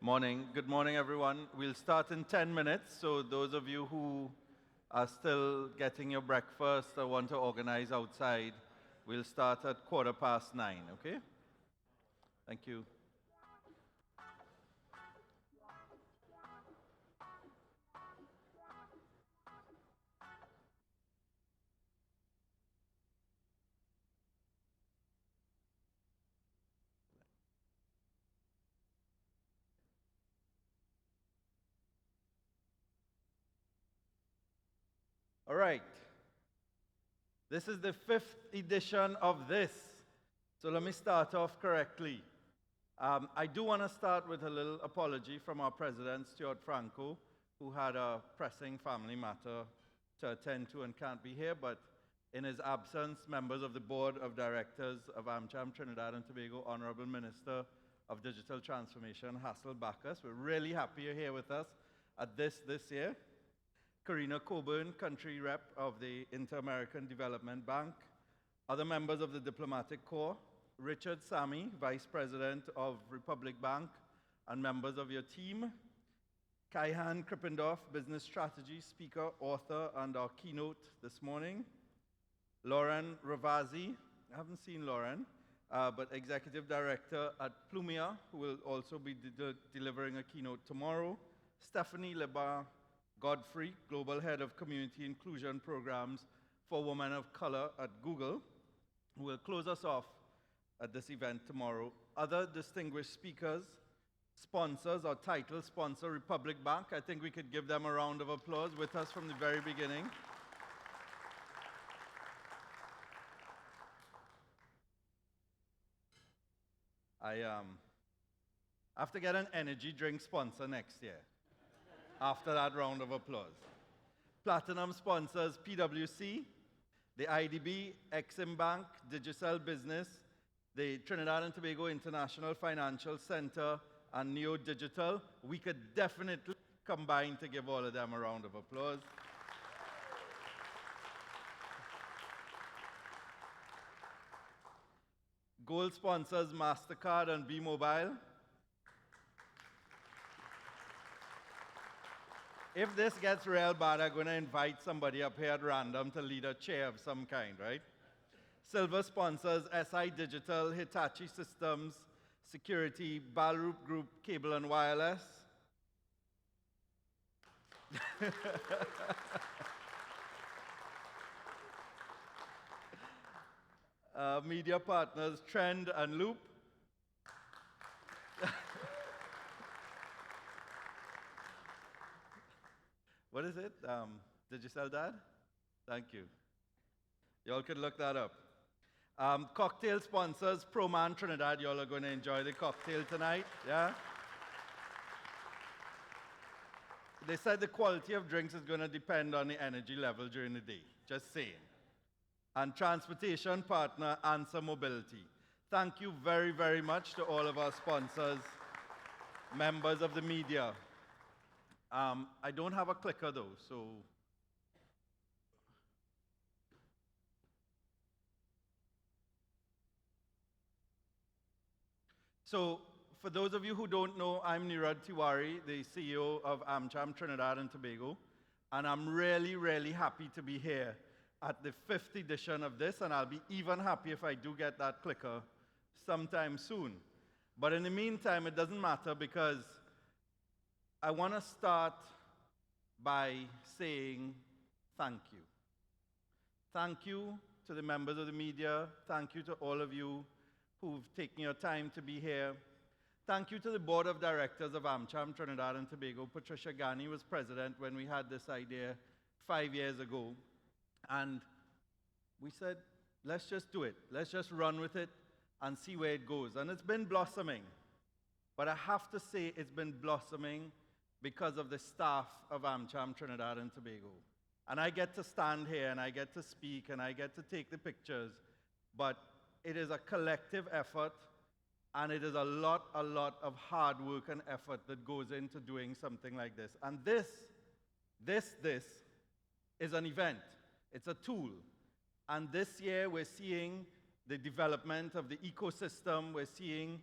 Morning. Good morning, everyone. We'll start in 10 minutes, so those of you who are still getting your breakfast or want to organize outside, we'll start at 9:15, okay? Thank you. All right. This is the 5th edition of this. So let me start off correctly. I do want to start with a little apology from our president, Stuart Franco, who had a pressing family matter to attend to and can't be here, but in his absence, members of the board of directors of AMCHAM Trinidad and Tobago, Honorable Minister of Digital Transformation, Hassel Bacchus, we're really happy you're here with us at this year. Karina Coburn, country rep of the Inter-American Development Bank, other members of the Diplomatic Corps, Richard Sami, Vice President of Republic Bank, and members of your team, Kaihan Krippendorf, Business Strategy Speaker, author, and our keynote this morning, Lauren Ravazzi, I haven't seen Lauren, but Executive Director at Plumia, who will also be delivering a keynote tomorrow, Stephanie Lebar Godfrey, Global Head of Community Inclusion Programs for Women of Color at Google, who will close us off at this event tomorrow. Other distinguished speakers, sponsors or title sponsor, Republic Bank. I think we could give them a round of applause with us from the very beginning. I have to get an energy drink sponsor next year after that round of applause. Platinum sponsors PwC, the IDB, Exim Bank, Digicel Business, the Trinidad and Tobago International Financial Center, and Neo Digital. We could definitely combine to give all of them a round of applause. Gold sponsors MasterCard and B-Mobile. If this gets real bad, I'm going to invite somebody up here at random to lead a chair of some kind, right? Silver sponsors SI Digital, Hitachi Systems, Security, Balrup Group, Cable and Wireless. Media partners Trend and Loop. What is it? Did you sell that? Thank you. Y'all could look that up. Cocktail sponsors, ProMan Trinidad. Y'all are going to enjoy the cocktail tonight, yeah? They said the quality of drinks is going to depend on the energy level during the day. Just saying. And transportation partner, Answer Mobility. Thank you very, very much to all of our sponsors, members of the media. I don't have a clicker though, so. So, for those of you who don't know, I'm Nirad Tiwari, the CEO of AMCHAM Trinidad and Tobago, and I'm really, really happy to be here at the 5th edition of this, and I'll be even happy if I do get that clicker sometime soon. But in the meantime, it doesn't matter because I want to start by saying thank you. Thank you to the members of the media. Thank you to all of you who've taken your time to be here. Thank you to the board of directors of AMCHAM Trinidad and Tobago. Patricia Ghani was president when we had this idea 5 years ago. And we said, let's just do it. Let's just run with it and see where it goes. And it's been blossoming. But I have to say it's been blossoming because of the staff of AMCHAM Trinidad and Tobago. And I get to stand here and I get to speak and I get to take the pictures, but it is a collective effort and it is a lot of hard work and effort that goes into doing something like this. And this is an event. It's a tool. And this year we're seeing the development of the ecosystem. We're seeing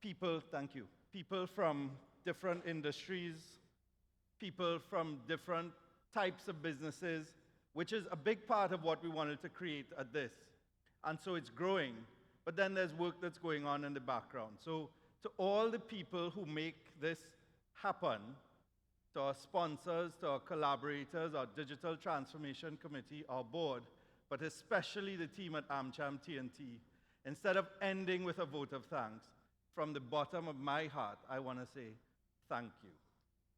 people, thank you, people from different industries, people from different types of businesses, which is a big part of what we wanted to create at this. And so it's growing, but then there's work that's going on in the background. So to all the people who make this happen, to our sponsors, to our collaborators, our Digital Transformation Committee, our board, but especially the team at AMCHAM T&T, instead of ending with a vote of thanks, from the bottom of my heart, I want to say thank you.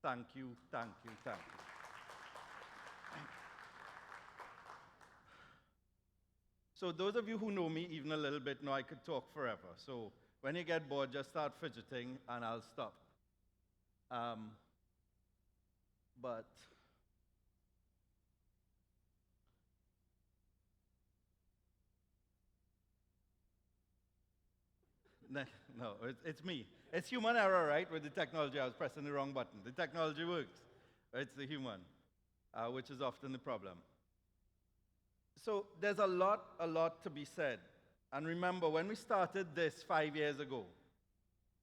Thank you, thank you, thank you. So those of you who know me even a little bit know I could talk forever. So when you get bored, just start fidgeting and I'll stop. But no, it's me. It's human error, right? With the technology, I was pressing the wrong button. The technology works. It's the human, which is often the problem. So there's a lot to be said. And remember, when we started this 5 years ago,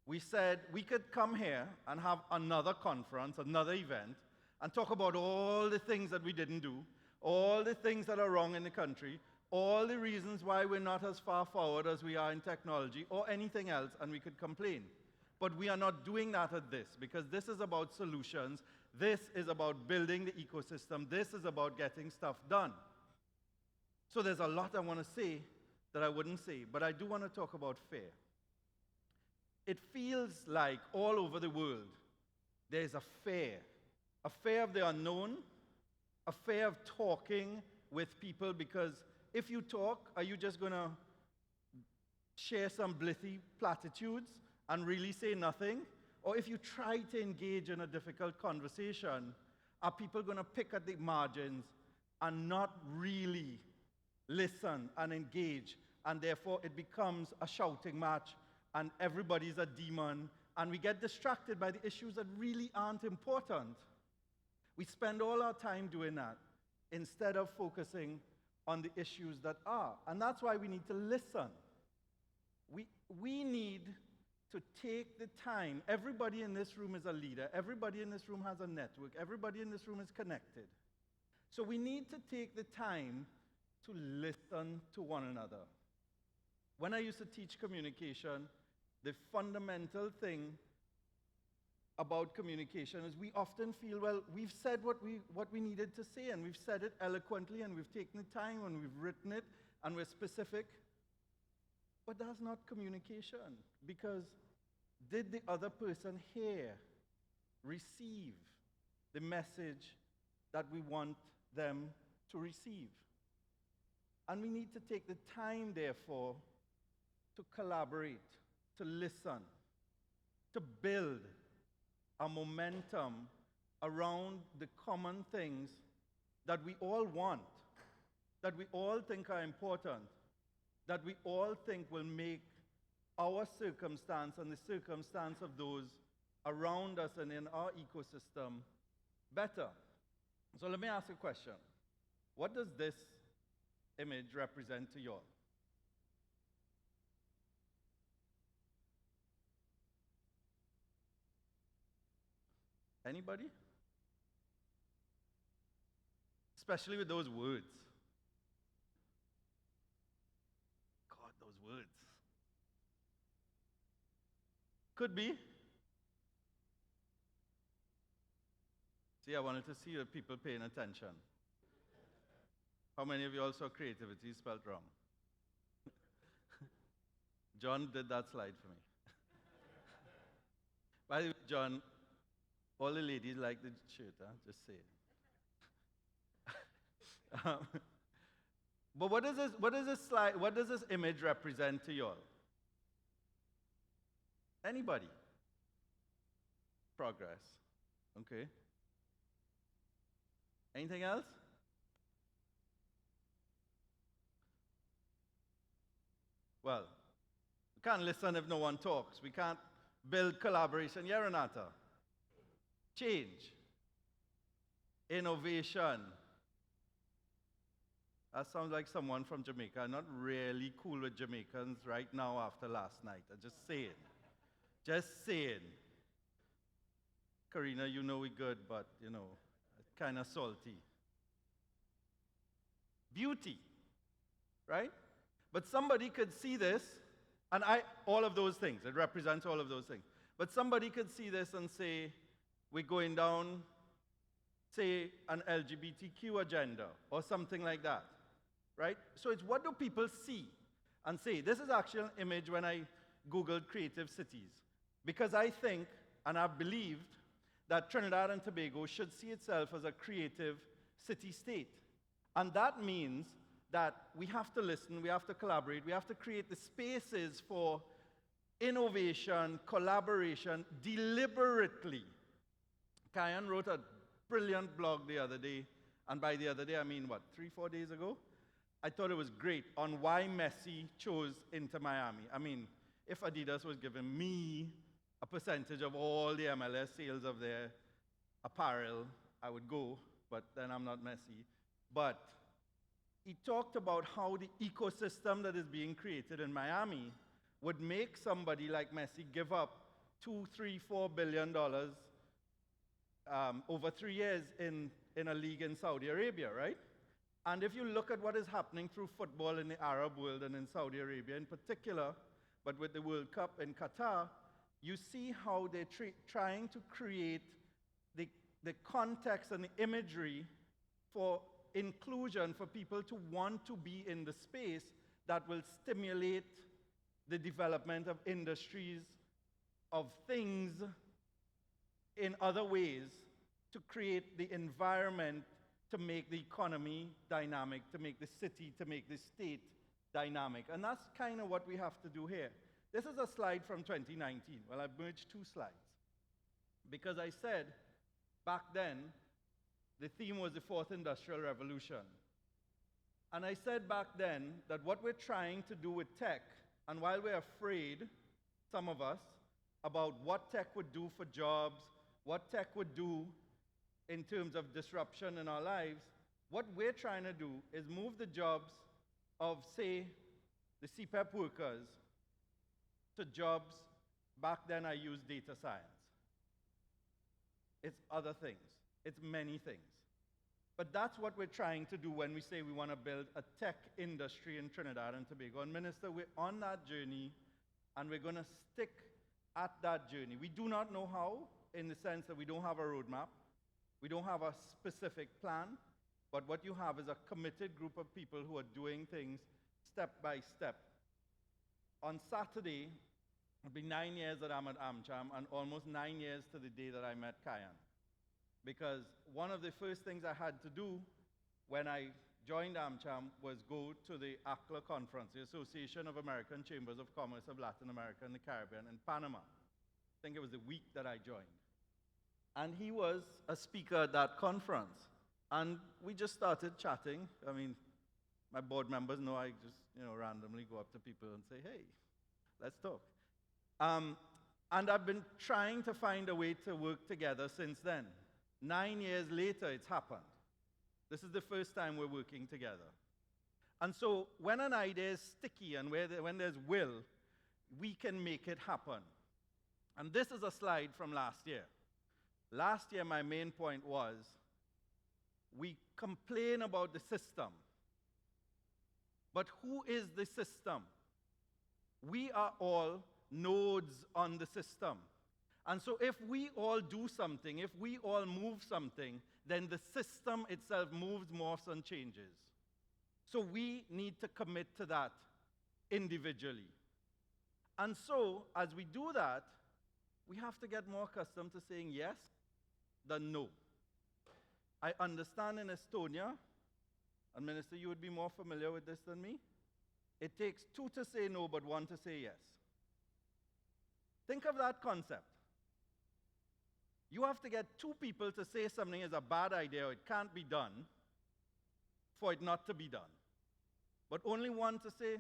we said we could come here and have another conference, another event, and talk about all the things that we didn't do, all the things that are wrong in the country, all the reasons why we're not as far forward as we are in technology, or anything else, and we could complain. But we are not doing that at this, because this is about solutions, this is about building the ecosystem, this is about getting stuff done. So there's a lot I want to say that I wouldn't say, but I do want to talk about fear. It feels like all over the world there's a fear of the unknown, a fear of talking with people, because if you talk, are you just going to share some blithy platitudes and really say nothing? Or if you try to engage in a difficult conversation, are people going to pick at the margins and not really listen and engage, and therefore it becomes a shouting match and everybody's a demon and we get distracted by the issues that really aren't important? We spend all our time doing that instead of focusing on the issues that are. And that's why we need to listen. We need to take the time. Everybody in this room is a leader. Everybody in this room has a network. Everybody in this room is connected. So we need to take the time to listen to one another. When I used to teach communication, the fundamental thing about communication is we often feel, well, we've said what we needed to say, and we've said it eloquently, and we've taken the time, and we've written it, and we're specific. But that's not communication, because did the other person hear, receive the message that we want them to receive? And we need to take the time, therefore, to collaborate, to listen, to build a momentum around the common things that we all want, that we all think are important, that we all think will make our circumstance and the circumstance of those around us and in our ecosystem better. So let me ask you a question. What does this image represent to you all? Anybody? Especially with those words. God, those words. Could be. See, I wanted to see the people paying attention. How many of you all saw creativity spelled wrong? John did that slide for me. By the way, John, all the ladies like the shirt, huh? Just say it. But what does this image represent to you all? Anybody? Progress. Okay. Anything else? Well, we can't listen if no one talks. We can't build collaboration. Yeah, Renata? Change. Innovation. That sounds like someone from Jamaica. I'm not really cool with Jamaicans right now after last night. I'm just saying. Just saying. Karina, you know we good, but, kind of salty. Beauty, right? But somebody could see this, and all of those things, it represents all of those things. But somebody could see this and say, we're going down, say, an LGBTQ agenda, or something like that, right? So it's what do people see and say. This is actually an image when I Googled creative cities. Because I think, and I've believed, that Trinidad and Tobago should see itself as a creative city-state. And that means that we have to listen, we have to collaborate, we have to create the spaces for innovation, collaboration, deliberately. Kyan wrote a brilliant blog the other day, and by the other day I mean, 3-4 days ago? I thought it was great on why Messi chose Inter Miami. I mean, if Adidas was giving me a percentage of all the MLS sales of their apparel, I would go, but then I'm not Messi. But he talked about how the ecosystem that is being created in Miami would make somebody like Messi give up $2, $3, $4 billion over 3 years in a league in Saudi Arabia, right? And if you look at what is happening through football in the Arab world and in Saudi Arabia in particular, but with the World Cup in Qatar, you see how they're trying to create the context and the imagery for inclusion, for people to want to be in the space that will stimulate the development of industries, of things in other ways, to create the environment to make the economy dynamic, to make the city, to make the state dynamic. And that's kind of what we have to do here. This is a slide from 2019. Well, I've merged 2 slides. Because I said, back then, the theme was the 4th Industrial Revolution. And I said back then that what we're trying to do with tech, and while we're afraid, some of us, about what tech would do for jobs, what tech would do in terms of disruption in our lives, what we're trying to do is move the jobs of, say, the CPEP workers to jobs, back then I used data science. It's other things. It's many things. But that's what we're trying to do when we say we want to build a tech industry in Trinidad and Tobago. And Minister, we're on that journey, and we're going to stick at that journey. We do not know how, in the sense that we don't have a roadmap. We don't have a specific plan. But what you have is a committed group of people who are doing things step by step. On Saturday, it'll be 9 years that I'm at AMCHAM, and almost 9 years to the day that I met Kyan. Because one of the first things I had to do when I joined AMCHAM was go to the ACLA conference, the Association of American Chambers of Commerce of Latin America and the Caribbean in Panama. I think it was the week that I joined. And he was a speaker at that conference. And we just started chatting. I mean, my board members know I just, randomly go up to people and say, hey, let's talk. And I've been trying to find a way to work together since then. 9 years later, it's happened. This is the first time we're working together. And so when an idea is sticky and when there's will, we can make it happen. And this is a slide from last year. Last year, my main point was, we complain about the system. But who is the system? We are all nodes on the system. And so if we all do something, if we all move something, then the system itself moves, morphs, and changes. So we need to commit to that individually. And so, as we do that, we have to get more accustomed to saying yes than no. I understand in Estonia, and Minister, you would be more familiar with this than me, it takes 2 to say no, but 1 to say yes. Think of that concept. You have to get 2 people to say something is a bad idea or it can't be done for it not to be done. But only 1 to say,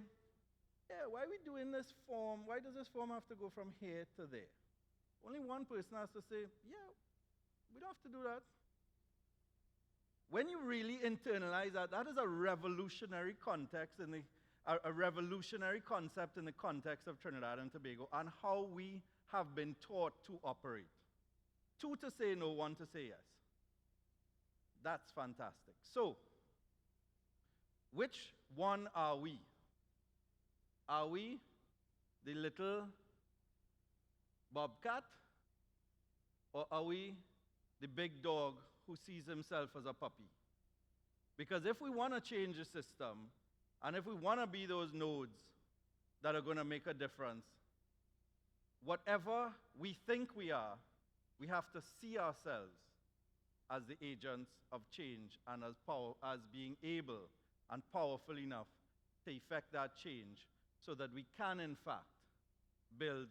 yeah, why are we doing this form? Why does this form have to go from here to there? Only 1 person has to say, yeah, we don't have to do that. When you really internalize that, that is a revolutionary context, a revolutionary concept in the context of Trinidad and Tobago and how we have been taught to operate. 2 to say no, 1 to say yes. That's fantastic. So, which one are we? Are we the little bobcat? Or are we the big dog who sees himself as a puppy? Because if we want to change the system, and if we want to be those nodes that are going to make a difference, whatever we think we are, we have to see ourselves as the agents of change and as being able and powerful enough to effect that change so that we can, in fact, build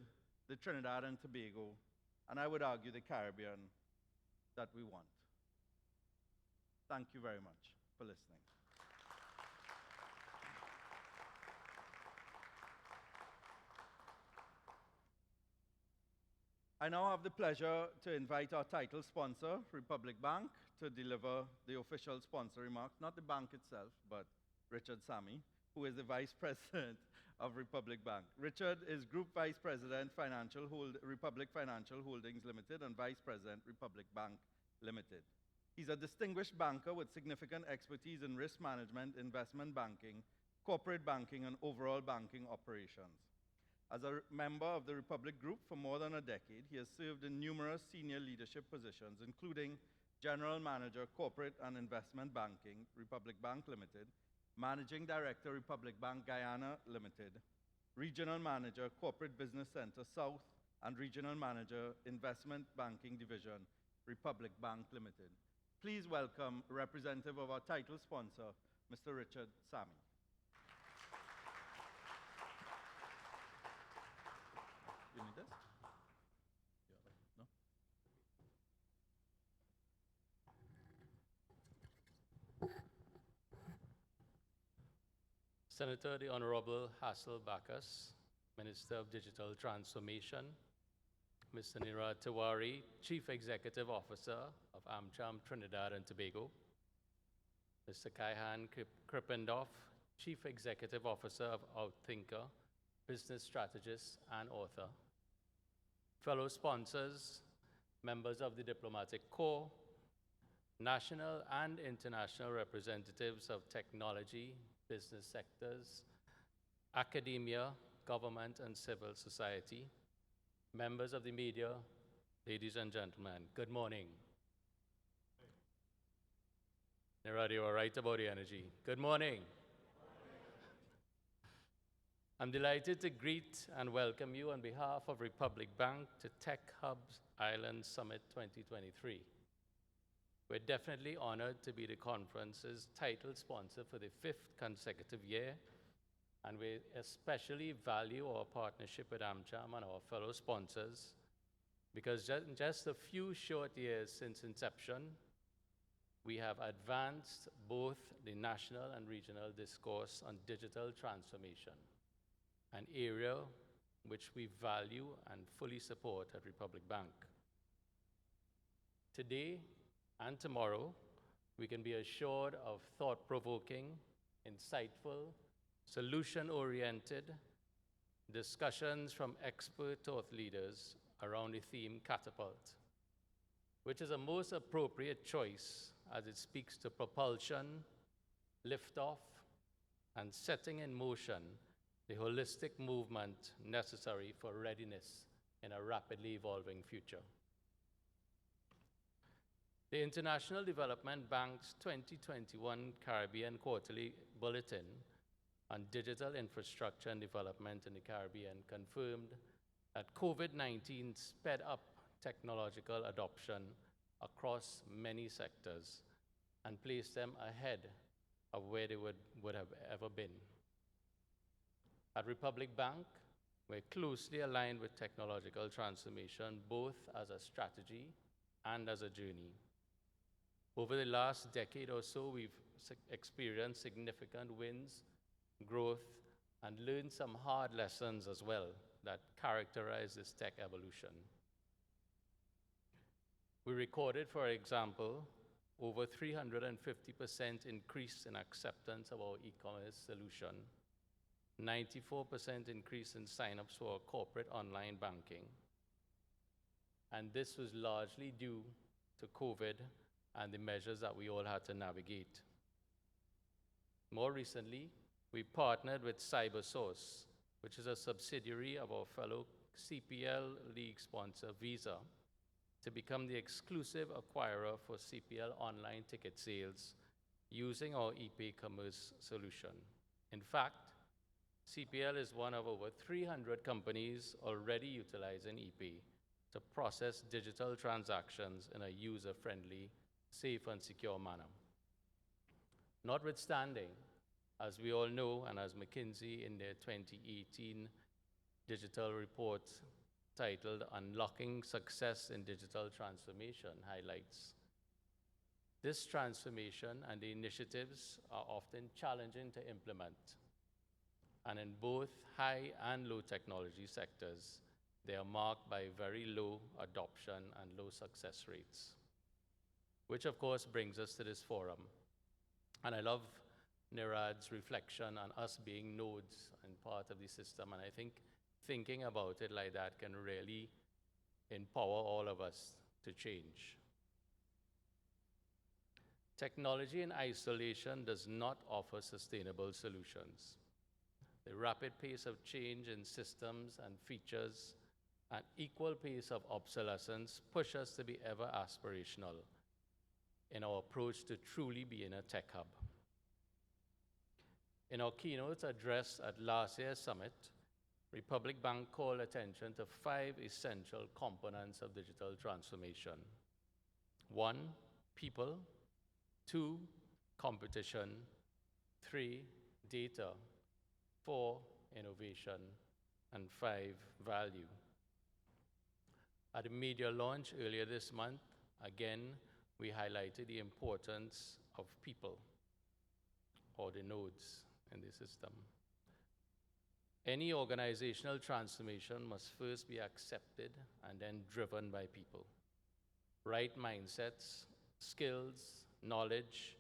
the Trinidad and Tobago, and I would argue the Caribbean, that we want. Thank you very much for listening. I now have the pleasure to invite our title sponsor, Republic Bank, to deliver the official sponsor remarks, not the bank itself, but Richard Sammy, who is the Vice President of Republic Bank. Richard is Group Vice President, Republic Financial Holdings Limited, and Vice President, Republic Bank Limited. He's a distinguished banker with significant expertise in risk management, investment banking, corporate banking, and overall banking operations. As a member of the Republic Group for more than a decade, he has served in numerous senior leadership positions, including General Manager, Corporate and Investment Banking, Republic Bank Limited, Managing Director, Republic Bank Guyana Limited, Regional Manager, Corporate Business Center South, and Regional Manager, Investment Banking Division, Republic Bank Limited. Please welcome a representative of our title sponsor, Mr. Richard Sammy. You need this? No? Senator the Honorable Hassel Bacchus, Minister of Digital Transformation, Mr. Nirad Tiwari, Chief Executive Officer of AMCHAM Trinidad and Tobago, Mr. Kaihan Krippendorf, Chief Executive Officer of Outthinker, business strategist and author, fellow sponsors, members of the Diplomatic Corps, national and international representatives of technology, business sectors, academia, government, and civil society, members of the media, ladies and gentlemen, good morning. Nirad, you are right about the energy. Good morning. I'm delighted to greet and welcome you on behalf of Republic Bank to Tech Hubs Island Summit 2023. We're definitely honored to be the conference's title sponsor for the 5th consecutive year, and we especially value our partnership with AMCHAM and our fellow sponsors because in just a few short years since inception, we have advanced both the national and regional discourse on digital transformation, an area which we value and fully support at Republic Bank. Today and tomorrow, we can be assured of thought-provoking, insightful, solution-oriented discussions from expert thought leaders around the theme Catapult, which is a most appropriate choice as it speaks to propulsion, liftoff, and setting in motion the holistic movement necessary for readiness in a rapidly evolving future. The International Development Bank's 2021 Caribbean Quarterly Bulletin on Digital Infrastructure and Development in the Caribbean confirmed that COVID-19 sped up technological adoption across many sectors and placed them ahead of where they would have ever been. At Republic Bank, we're closely aligned with technological transformation, both as a strategy and as a journey. Over the last decade or so, we've experienced significant wins, growth, and learned some hard lessons as well that characterize this tech evolution. We recorded, for example, over 350% increase in acceptance of our e-commerce solution, 94% increase in signups for our corporate online banking, and this was largely due to COVID and the measures that we all had to navigate. More recently, we partnered with CyberSource, which is a subsidiary of our fellow CPL League sponsor Visa, to become the exclusive acquirer for CPL online ticket sales using our ePay commerce solution. In fact, CPL is one of over 300 companies already utilizing ePay to process digital transactions in a user-friendly, safe, and secure manner. Notwithstanding, as we all know, and as McKinsey in their 2018 digital report titled Unlocking Success in Digital Transformation highlights, this transformation and the initiatives are often challenging to implement. And in both high and low technology sectors, they are marked by very low adoption and low success rates. Which of course brings us to this forum. And I love Nirad's reflection on us being nodes and part of the system, and I think thinking about it like that can really empower all of us to change. Technology in isolation does not offer sustainable solutions. The rapid pace of change in systems and features and equal pace of obsolescence push us to be ever aspirational in our approach to truly being a tech hub. In our keynote address at last year's summit, Republic Bank called attention to 5 essential components of digital transformation. 1, people. 2, competition. 3, data. 4, innovation. And 5, value. At the media launch earlier this month, again, we highlighted the importance of people, or the nodes in the system. Any organizational transformation must first be accepted and then driven by people. Right mindsets, skills, knowledge,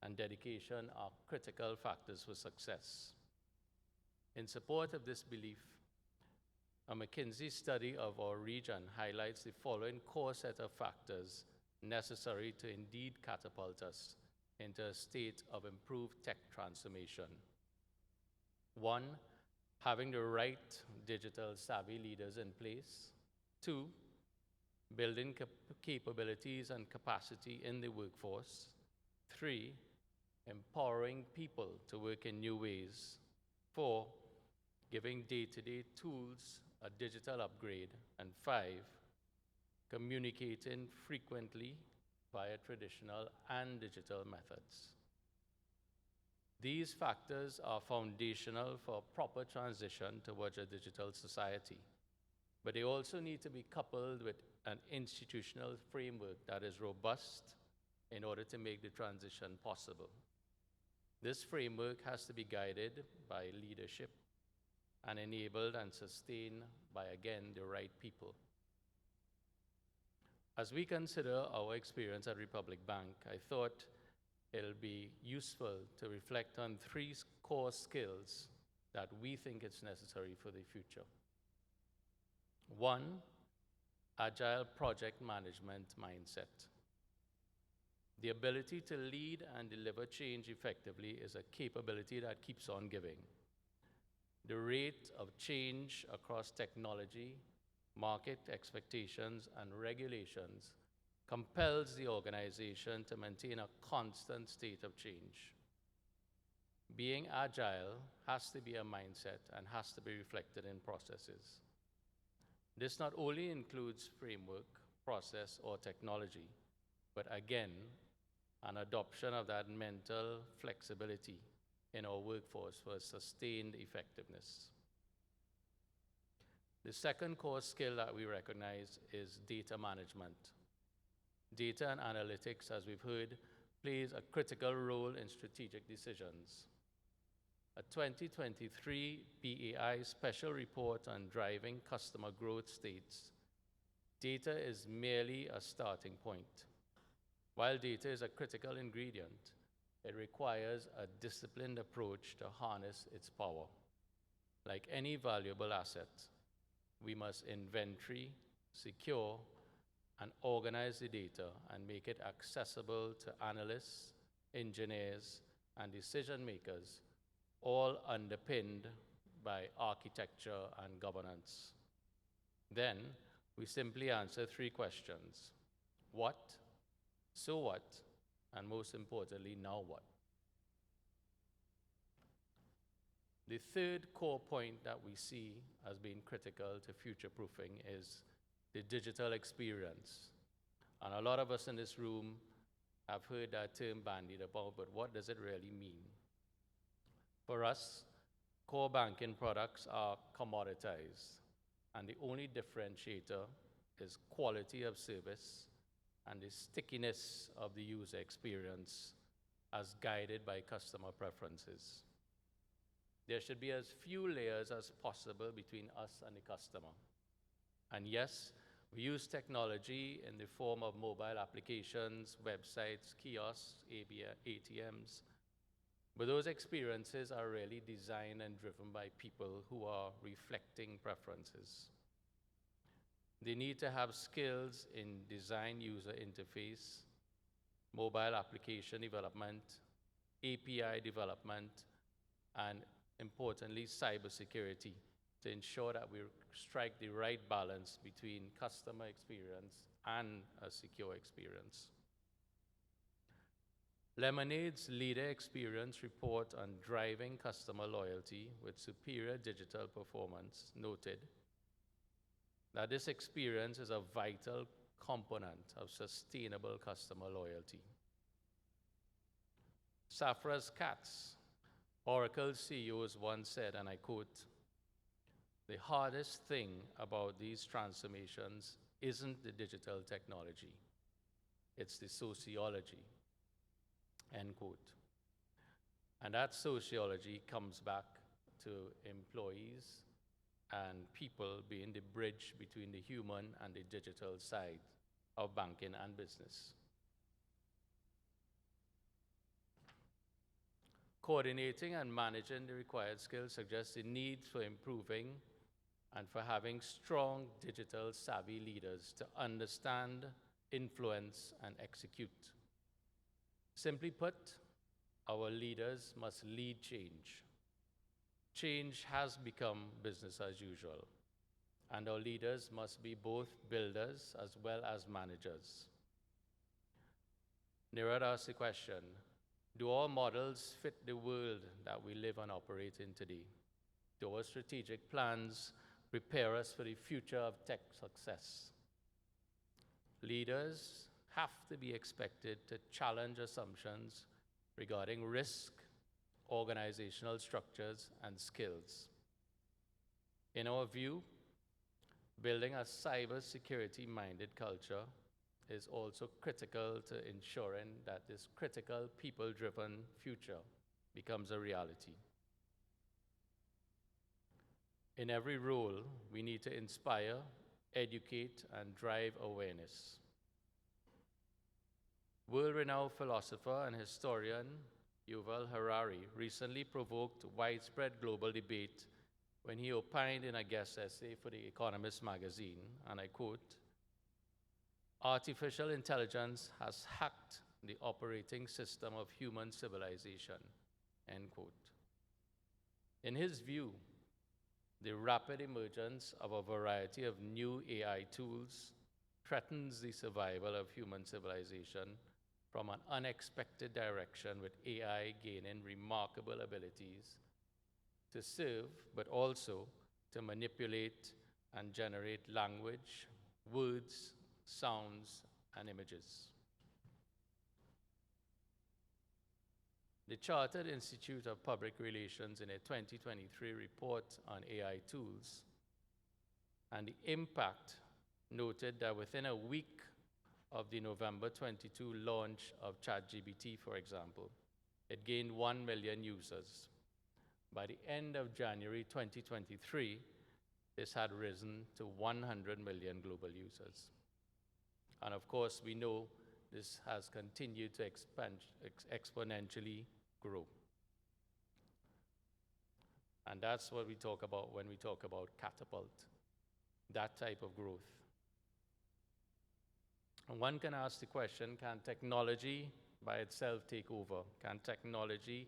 and dedication are critical factors for success. In support of this belief, a McKinsey study of our region highlights the following core set of factors necessary to indeed catapult us into a state of improved tech transformation. 1, having the right digital savvy leaders in place. 2, building capabilities and capacity in the workforce. 3, empowering people to work in new ways. 4, giving day-to-day tools a digital upgrade. And 5, communicating frequently via traditional and digital methods. These factors are foundational for a proper transition towards a digital society, but they also need to be coupled with an institutional framework that is robust in order to make the transition possible. This framework has to be guided by leadership and enabled and sustained by, again, the right people. As we consider our experience at Republic Bank, I thought it'll be useful to reflect on 3 core skills that we think it's necessary for the future. 1, agile project management mindset. The ability to lead and deliver change effectively is a capability that keeps on giving. The rate of change across technology, market expectations, and regulations compels the organization to maintain a constant state of change. Being agile has to be a mindset and has to be reflected in processes. This not only includes framework, process, or technology, but again, an adoption of that mental flexibility in our workforce for sustained effectiveness. The second core skill that we recognize is data management. Data and analytics, as we've heard, plays a critical role in strategic decisions. A 2023 BAI special report on driving customer growth states, data is merely a starting point. While data is a critical ingredient, it requires a disciplined approach to harness its power. Like any valuable asset, we must inventory, secure, and organize the data and make it accessible to analysts, engineers, and decision makers, all underpinned by architecture and governance. Then we simply answer three questions: what, so what, and most importantly, now what? The third core point that we see as being critical to future-proofing is the digital experience. And a lot of us in this room have heard that term bandied about, but what does it really mean? For us, core banking products are commoditized, and the only differentiator is quality of service and the stickiness of the user experience as guided by customer preferences. There should be as few layers as possible between us and the customer. And yes, we use technology in the form of mobile applications, websites, kiosks, ATMs, but those experiences are really designed and driven by people who are reflecting preferences. They need to have skills in design user interface, mobile application development, API development, and importantly, cybersecurity, to ensure that we strike the right balance between customer experience and a secure experience. Lemonade's Leader Experience report on driving customer loyalty with superior digital performance noted that this experience is a vital component of sustainable customer loyalty. Safra Catz, Oracle's CEO, once said, and I quote, "The hardest thing about these transformations isn't the digital technology, it's the sociology," end quote. And that sociology comes back to employees and people being the bridge between the human and the digital side of banking and business. Coordinating and managing the required skills suggests the need for improving and for having strong digital savvy leaders to understand, influence, and execute. Simply put, our leaders must lead change. Change has become business as usual, and our leaders must be both builders as well as managers. Nirad asked the question, do our models fit the world that we live and operate in today? Do our strategic plans prepare us for the future of tech success? Leaders have to be expected to challenge assumptions regarding risk, organizational structures, and skills. In our view, building a cybersecurity-minded culture is also critical to ensuring that this critical people-driven future becomes a reality. In every role, we need to inspire, educate, and drive awareness. World-renowned philosopher and historian Yuval Harari recently provoked widespread global debate when he opined in a guest essay for The Economist magazine, and I quote, "Artificial intelligence has hacked the operating system of human civilization," end quote. In his view, the rapid emergence of a variety of new AI tools threatens the survival of human civilization from an unexpected direction, with AI gaining remarkable abilities to serve, but also to manipulate and generate language, words, sounds, and images. The Chartered Institute of Public Relations, in a 2023 report on AI tools and the impact, noted that within a week of the November 22 launch of ChatGPT, for example, it gained 1 million users. By the end of January 2023, this had risen to 100 million global users. And of course, we know this has continued to exponentially grow. And that's what we talk about when we talk about catapult, that type of growth. And one can ask the question, can technology by itself take over? Can technology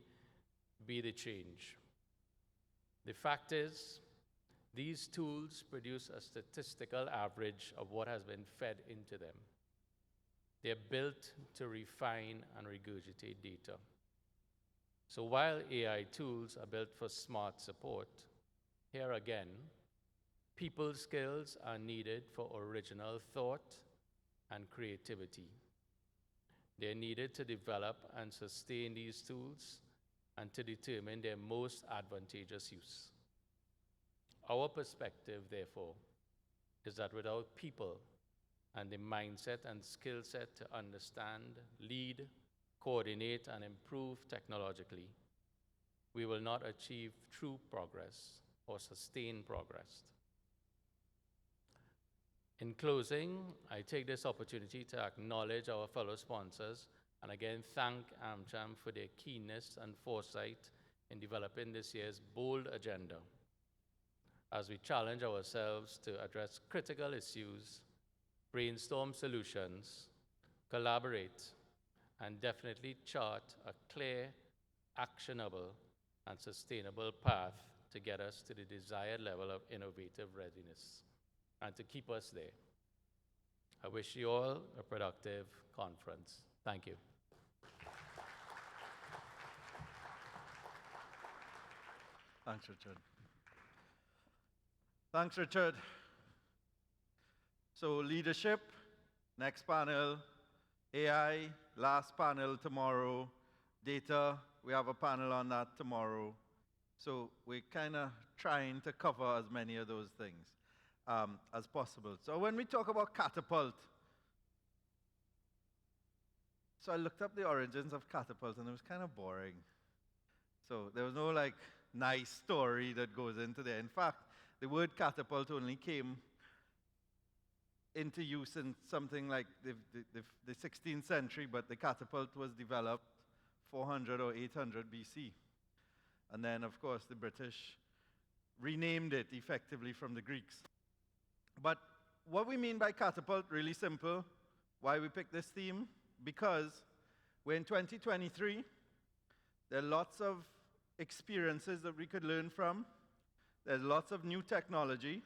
be the change? The fact is, these tools produce a statistical average of what has been fed into them. They're built to refine and regurgitate data. So while AI tools are built for smart support, here again, people skills are needed for original thought and creativity. They're needed to develop and sustain these tools and to determine their most advantageous use. Our perspective, therefore, is that without people and the mindset and skill set to understand, lead, coordinate, and improve technologically, we will not achieve true progress or sustain progress. In closing, I take this opportunity to acknowledge our fellow sponsors and again thank AMCHAM for their keenness and foresight in developing this year's bold agenda as we challenge ourselves to address critical issues, brainstorm solutions, collaborate, and definitely chart a clear, actionable, and sustainable path to get us to the desired level of innovative readiness and to keep us there. I wish you all a productive conference. Thank you. Thanks, Richard. Thanks, Richard. So leadership, next panel, AI, last panel tomorrow, data, we have a panel on that tomorrow. So we're kind of trying to cover as many of those things as possible. So when we talk about catapult, so I looked up the origins of catapult and it was kind of boring. So there was no like nice story that goes into there. In fact, the word catapult only came into use in something like the 16th century, but the catapult was developed 400 or 800 BC. And then, of course, the British renamed it effectively from the Greeks. But what we mean by catapult, really simple, why we picked this theme, because we're in 2023, there are lots of experiences that we could learn from. There's lots of new technology,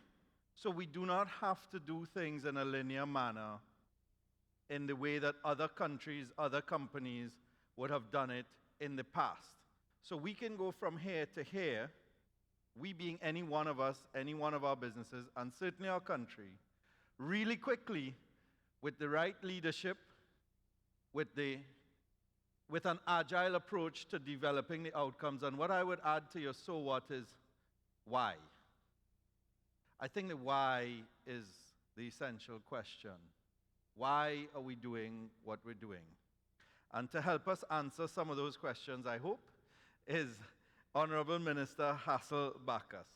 so we do not have to do things in a linear manner in the way that other countries, other companies would have done it in the past. So we can go from here to here, we being any one of us, any one of our businesses, and certainly our country, really quickly with the right leadership, with an agile approach to developing the outcomes. And what I would add to your so what is why. I think the why is the essential question. Why are we doing what we're doing? And to help us answer some of those questions, I hope, is Honorable Minister Hassel Backus.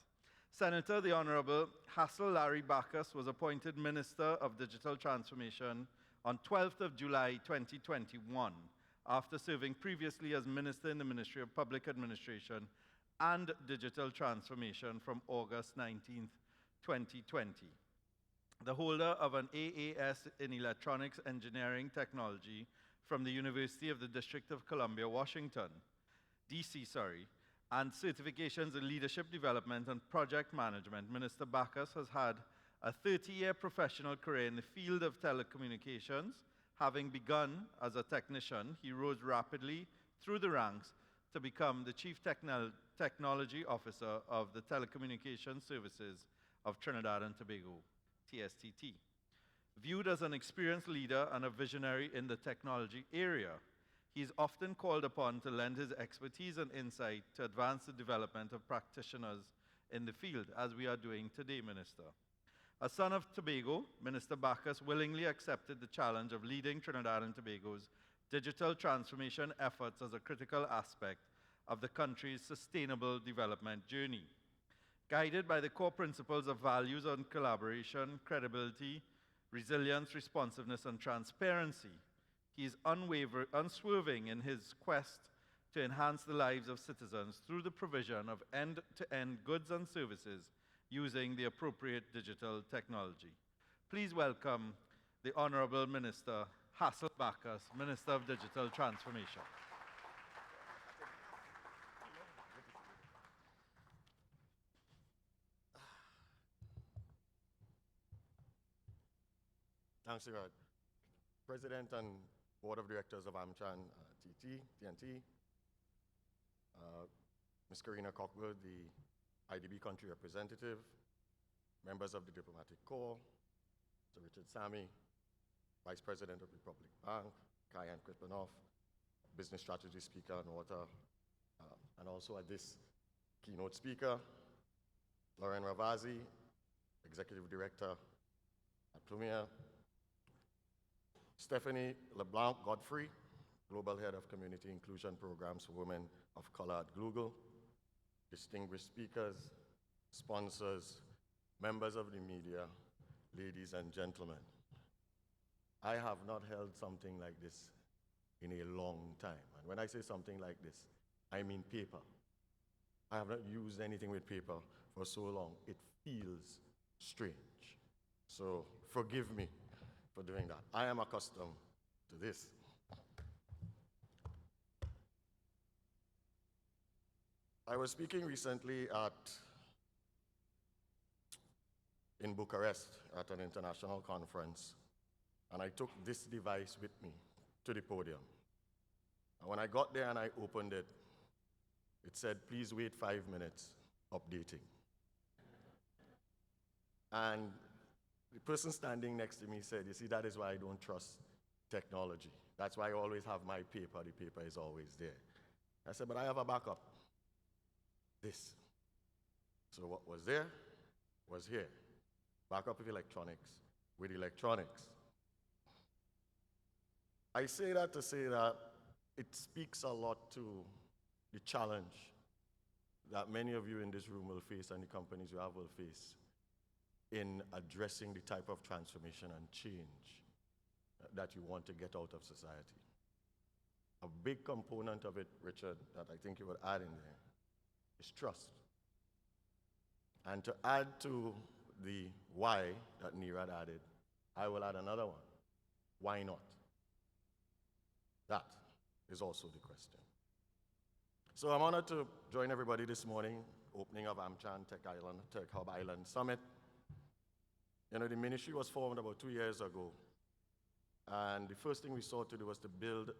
Senator, the Honorable Hassel Larry Backus was appointed Minister of Digital Transformation on 12th of July 2021, after serving previously as Minister in the Ministry of Public Administration and Digital Transformation from August 19th, 2020. The holder of an AAS in Electronics Engineering Technology from the University of the District of Columbia, Washington, DC, and certifications in leadership development and project management, Minister Backus has had a 30-year professional career in the field of telecommunications. Having begun as a technician, he rose rapidly through the ranks to become the Chief Technology Officer of the Telecommunications Services of Trinidad and Tobago, TSTT. Viewed as an experienced leader and a visionary in the technology area, he is often called upon to lend his expertise and insight to advance the development of practitioners in the field, as we are doing today, Minister. A son of Tobago, Minister Backus willingly accepted the challenge of leading Trinidad and Tobago's digital transformation efforts as a critical aspect of the country's sustainable development journey. Guided by the core principles of values on collaboration, credibility, resilience, responsiveness, and transparency, he is unswerving in his quest to enhance the lives of citizens through the provision of end-to-end goods and services using the appropriate digital technology. Please welcome the Honorable Minister Hasselbachers, Minister of Digital Transformation. Thanks, Gerard. President and Board of Directors of AMCHAM T&T, Ms. Karina Cockwood, the IDB country representative, members of the Diplomatic Corps, Mr. Richard Sammy, Vice President of Republic Bank, Kyan Kripanov, Business Strategy Speaker and Water, and also at this keynote speaker, Lauren Ravazzi, Executive Director at Plumier, Stephanie LeBlanc Godfrey, Global Head of Community Inclusion Programs for Women of Color at Google, distinguished speakers, sponsors, members of the media, ladies and gentlemen. I have not held something like this in a long time. And when I say something like this, I mean paper. I have not used anything with paper for so long. It feels strange. So forgive me for doing that. I am accustomed to this. I was speaking recently in Bucharest at an international conference, and I took this device with me to the podium. And when I got there and I opened it, it said, "Please wait 5 minutes, updating." And the person standing next to me said, "You see, that is why I don't trust technology. That's why I always have my paper. The paper is always there." I said, "But I have a backup. This." So what was there was here. Backup of electronics with electronics. I say that to say that it speaks a lot to the challenge that many of you in this room will face and the companies you have will face in addressing the type of transformation and change that you want to get out of society. A big component of it, Richard, that I think you would add in there is trust. And to add to the why that Nirad added, I will add another one. Why not? That is also the question. So I'm honored to join everybody this morning, opening of AMCHAM Tech Hub Island Summit. You know, the ministry was formed about 2 years ago, and the first thing we sought to do was to build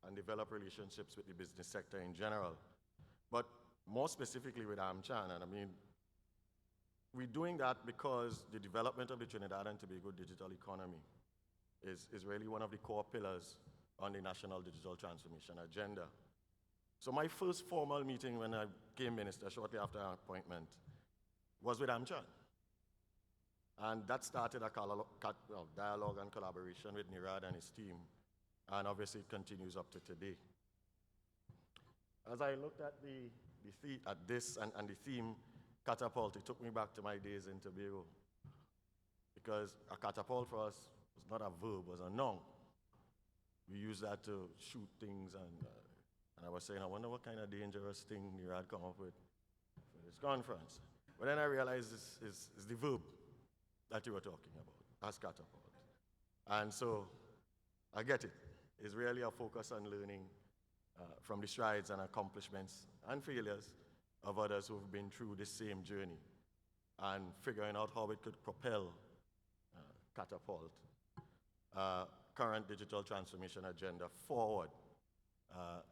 and develop relationships with the business sector in general, but more specifically with AMCHAM. And I mean, we're doing that because the development of the Trinidad and Tobago digital economy is really one of the core pillars on the National Digital Transformation Agenda. So my first formal meeting when I became minister shortly after our appointment was with AMCHAM. And that started a dialogue and collaboration with Nirad and his team, and obviously it continues up to today. As I looked at this and the theme, catapult, it took me back to my days in Tobago, because a catapult for us was not a verb, was a noun. We used that to shoot things, and I was saying, I wonder what kind of dangerous thing Nirad come up with for this conference. But then I realized this is the verb that you were talking about, as catapult. And so I get it. It's really a focus on learning from the strides and accomplishments and failures of others who've been through the same journey and figuring out how it could propel catapult current digital transformation agenda forward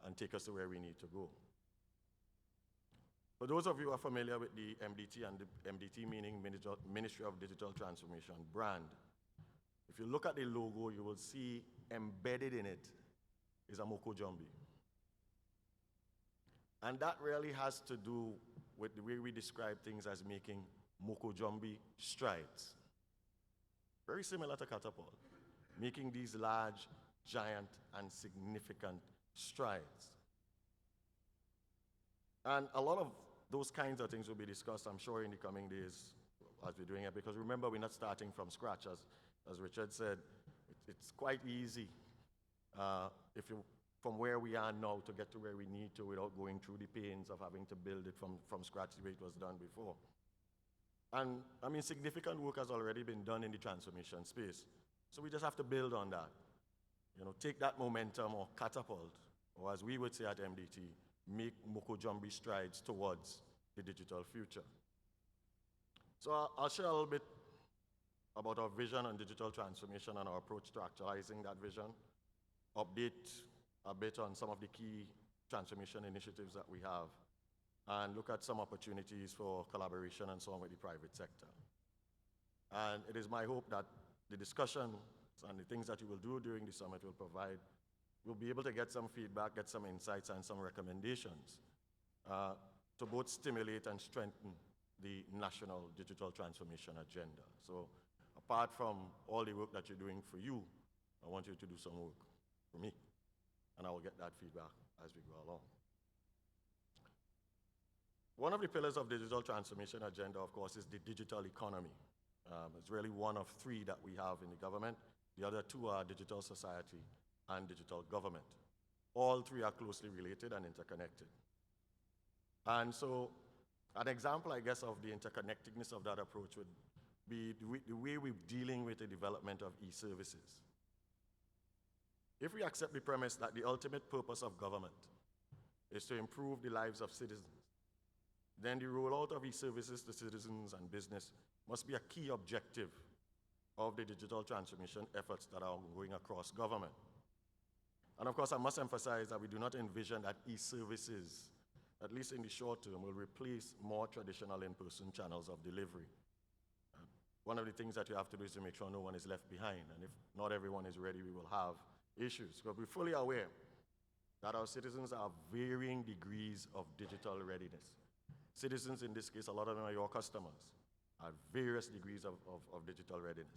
and take us to where we need to go. For those of you who are familiar with the MDT, and the MDT meaning Ministry of Digital Transformation brand, if you look at the logo, you will see embedded in it is a Moko Jumbi. And that really has to do with the way we describe things as making Moko Jumbi strides. Very similar to catapult, making these large, giant, and significant strides. And a lot of those kinds of things will be discussed, I'm sure, in the coming days as we're doing it, because remember, we're not starting from scratch. As Richard said, it's quite easy from where we are now to get to where we need to without going through the pains of having to build it from scratch the way it was done before. And I mean, significant work has already been done in the transformation space. So we just have to build on that. Take that momentum or catapult, or as we would say at MDT, make Moko-Jumbi strides towards the digital future. So I'll share a little bit about our vision on digital transformation and our approach to actualizing that vision, update a bit on some of the key transformation initiatives that we have, and look at some opportunities for collaboration and so on with the private sector. And it is my hope that the discussions and the things that you will do during the summit will provide, we'll be able to get some feedback, get some insights and some recommendations to both stimulate and strengthen the national digital transformation agenda. So apart from all the work that you're doing for you, I want you to do some work for me, and I will get that feedback as we go along. One of the pillars of digital transformation agenda, of course, is the digital economy. It's really one of three that we have in the government. The other two are digital society and digital government. All three are closely related and interconnected. And so an example, I guess, of the interconnectedness of that approach would be the way we're dealing with the development of e-services. If we accept the premise that the ultimate purpose of government is to improve the lives of citizens, then the rollout of e-services to citizens and business must be a key objective of the digital transformation efforts that are ongoing across government. And of course, I must emphasize that we do not envision that e-services, at least in the short term, will replace more traditional in-person channels of delivery. One of the things that you have to do is to make sure no one is left behind, and if not everyone is ready, we will have issues. But we're fully aware that our citizens have varying degrees of digital readiness. Citizens, in this case, a lot of them are your customers, have various degrees of digital readiness.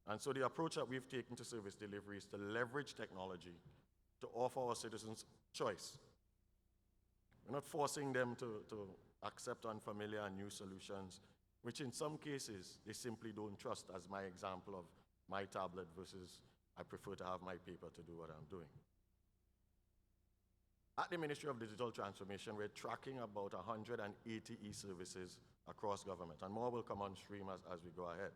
And so the approach that we've taken to service delivery is to leverage technology to offer our citizens choice. We're not forcing them to accept unfamiliar and new solutions, which in some cases they simply don't trust, as my example of my tablet versus I prefer to have my paper to do what I'm doing. At the Ministry of Digital Transformation, we're tracking about 180 e-services across government, and more will come on stream as we go ahead.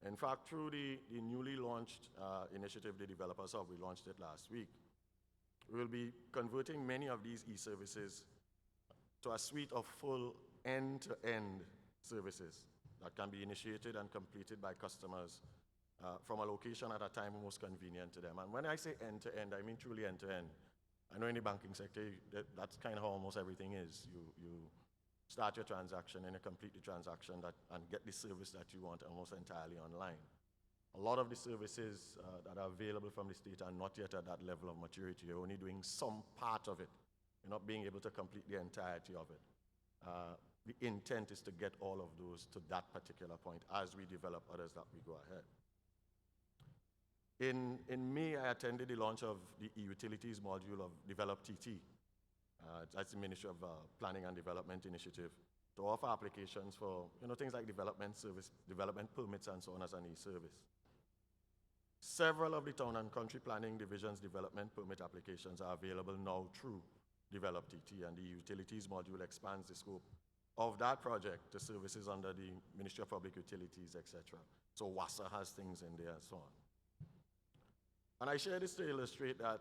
In fact, through the newly launched initiative, the Developers Hub, we launched it last week, we will be converting many of these e-services to a suite of full end-to-end services that can be initiated and completed by customers from a location at a time most convenient to them. And when I say end-to-end, I mean truly end-to-end. I know in the banking sector, that's kind of how almost everything is. You start your transaction and you complete the transaction and get the service that you want almost entirely online. A lot of the services that are available from the state are not yet at that level of maturity. You're only doing some part of it. You're not being able to complete the entirety of it. The intent is to get all of those to that particular point as we develop others that we go ahead. In May, I attended the launch of the e-utilities module of Develop TT. That's the Ministry of Planning and Development initiative to offer applications for things like development service, development permits, and so on as an e-service. Several of the town and country planning divisions' development permit applications are available now through Develop TT, and the utilities module expands the scope of that project to services under the Ministry of Public Utilities, etc. So WASA has things in there and so on. And I share this to illustrate that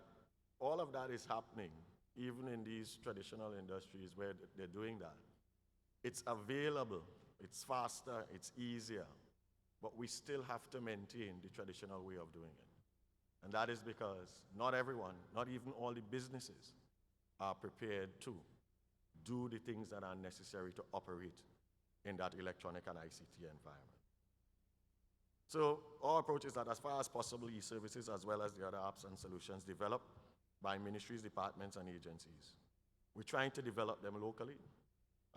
all of that is happening even in these traditional industries where they're doing that. It's available, it's faster, it's easier, but we still have to maintain the traditional way of doing it. And that is because not everyone, not even all the businesses, are prepared to do the things that are necessary to operate in that electronic and ICT environment. So our approach is that as far as possible, e-services as well as the other apps and solutions developed by ministries, departments, and agencies. We're trying to develop them locally,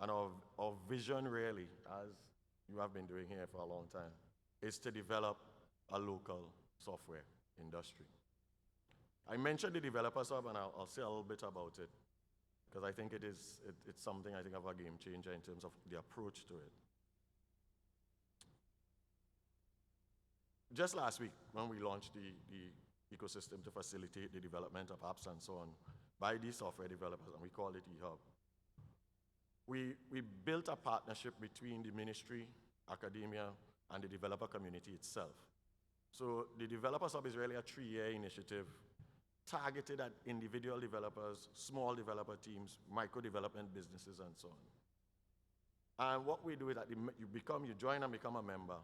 and our vision really, as you have been doing here for a long time, is to develop a local software industry. I mentioned the Developers Hub, and I'll say a little bit about it, because I think it's something I think of a game changer in terms of the approach to it. Just last week, when we launched the ecosystem to facilitate the development of apps and so on by these software developers, and we called it eHub, we built a partnership between the ministry, academia, and the developer community itself. So the Developers Hub is really a 3-year initiative targeted at individual developers, small developer teams, micro development businesses, and so on. And what we do is that you join and become a member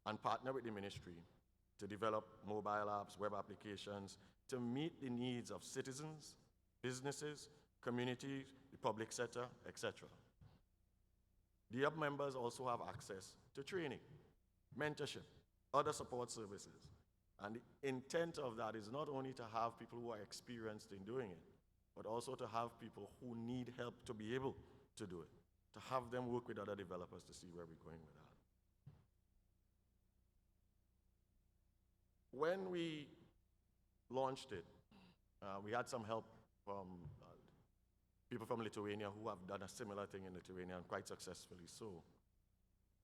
and partner with the ministry to develop mobile apps, web applications, to meet the needs of citizens, businesses, communities, the public sector, etc. The hub members also have access to training, mentorship, other support services. And the intent of that is not only to have people who are experienced in doing it, but also to have people who need help to be able to do it, to have them work with other developers to see where we're going with that. When we launched it, we had some help from people from Lithuania who have done a similar thing in Lithuania, and quite successfully so.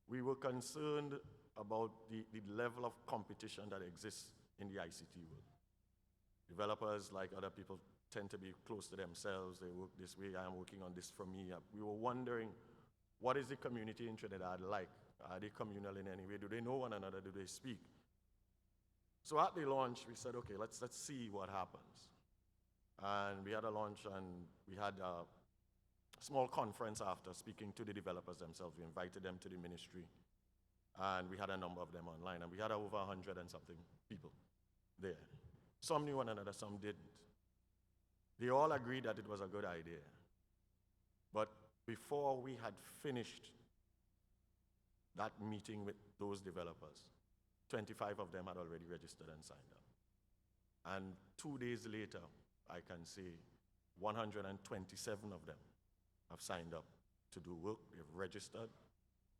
We were concerned about the level of competition that exists in the ICT world. Developers, like other people, tend to be close to themselves. They work this way, I am working on this for me. We were wondering, what is the community in Trinidad like? Are they communal in any way? Do they know one another? Do they speak? So at the launch, we said, okay, let's see what happens. And we had a launch, and we had a small conference after, speaking to the developers themselves. We invited them to the ministry, and we had a number of them online, and we had over 100 and something people there. Some knew one another, some didn't. They all agreed that it was a good idea. But before we had finished that meeting with those developers, 25 of them had already registered and signed up. And 2 days later, I can say 127 of them have signed up to do work. They've registered.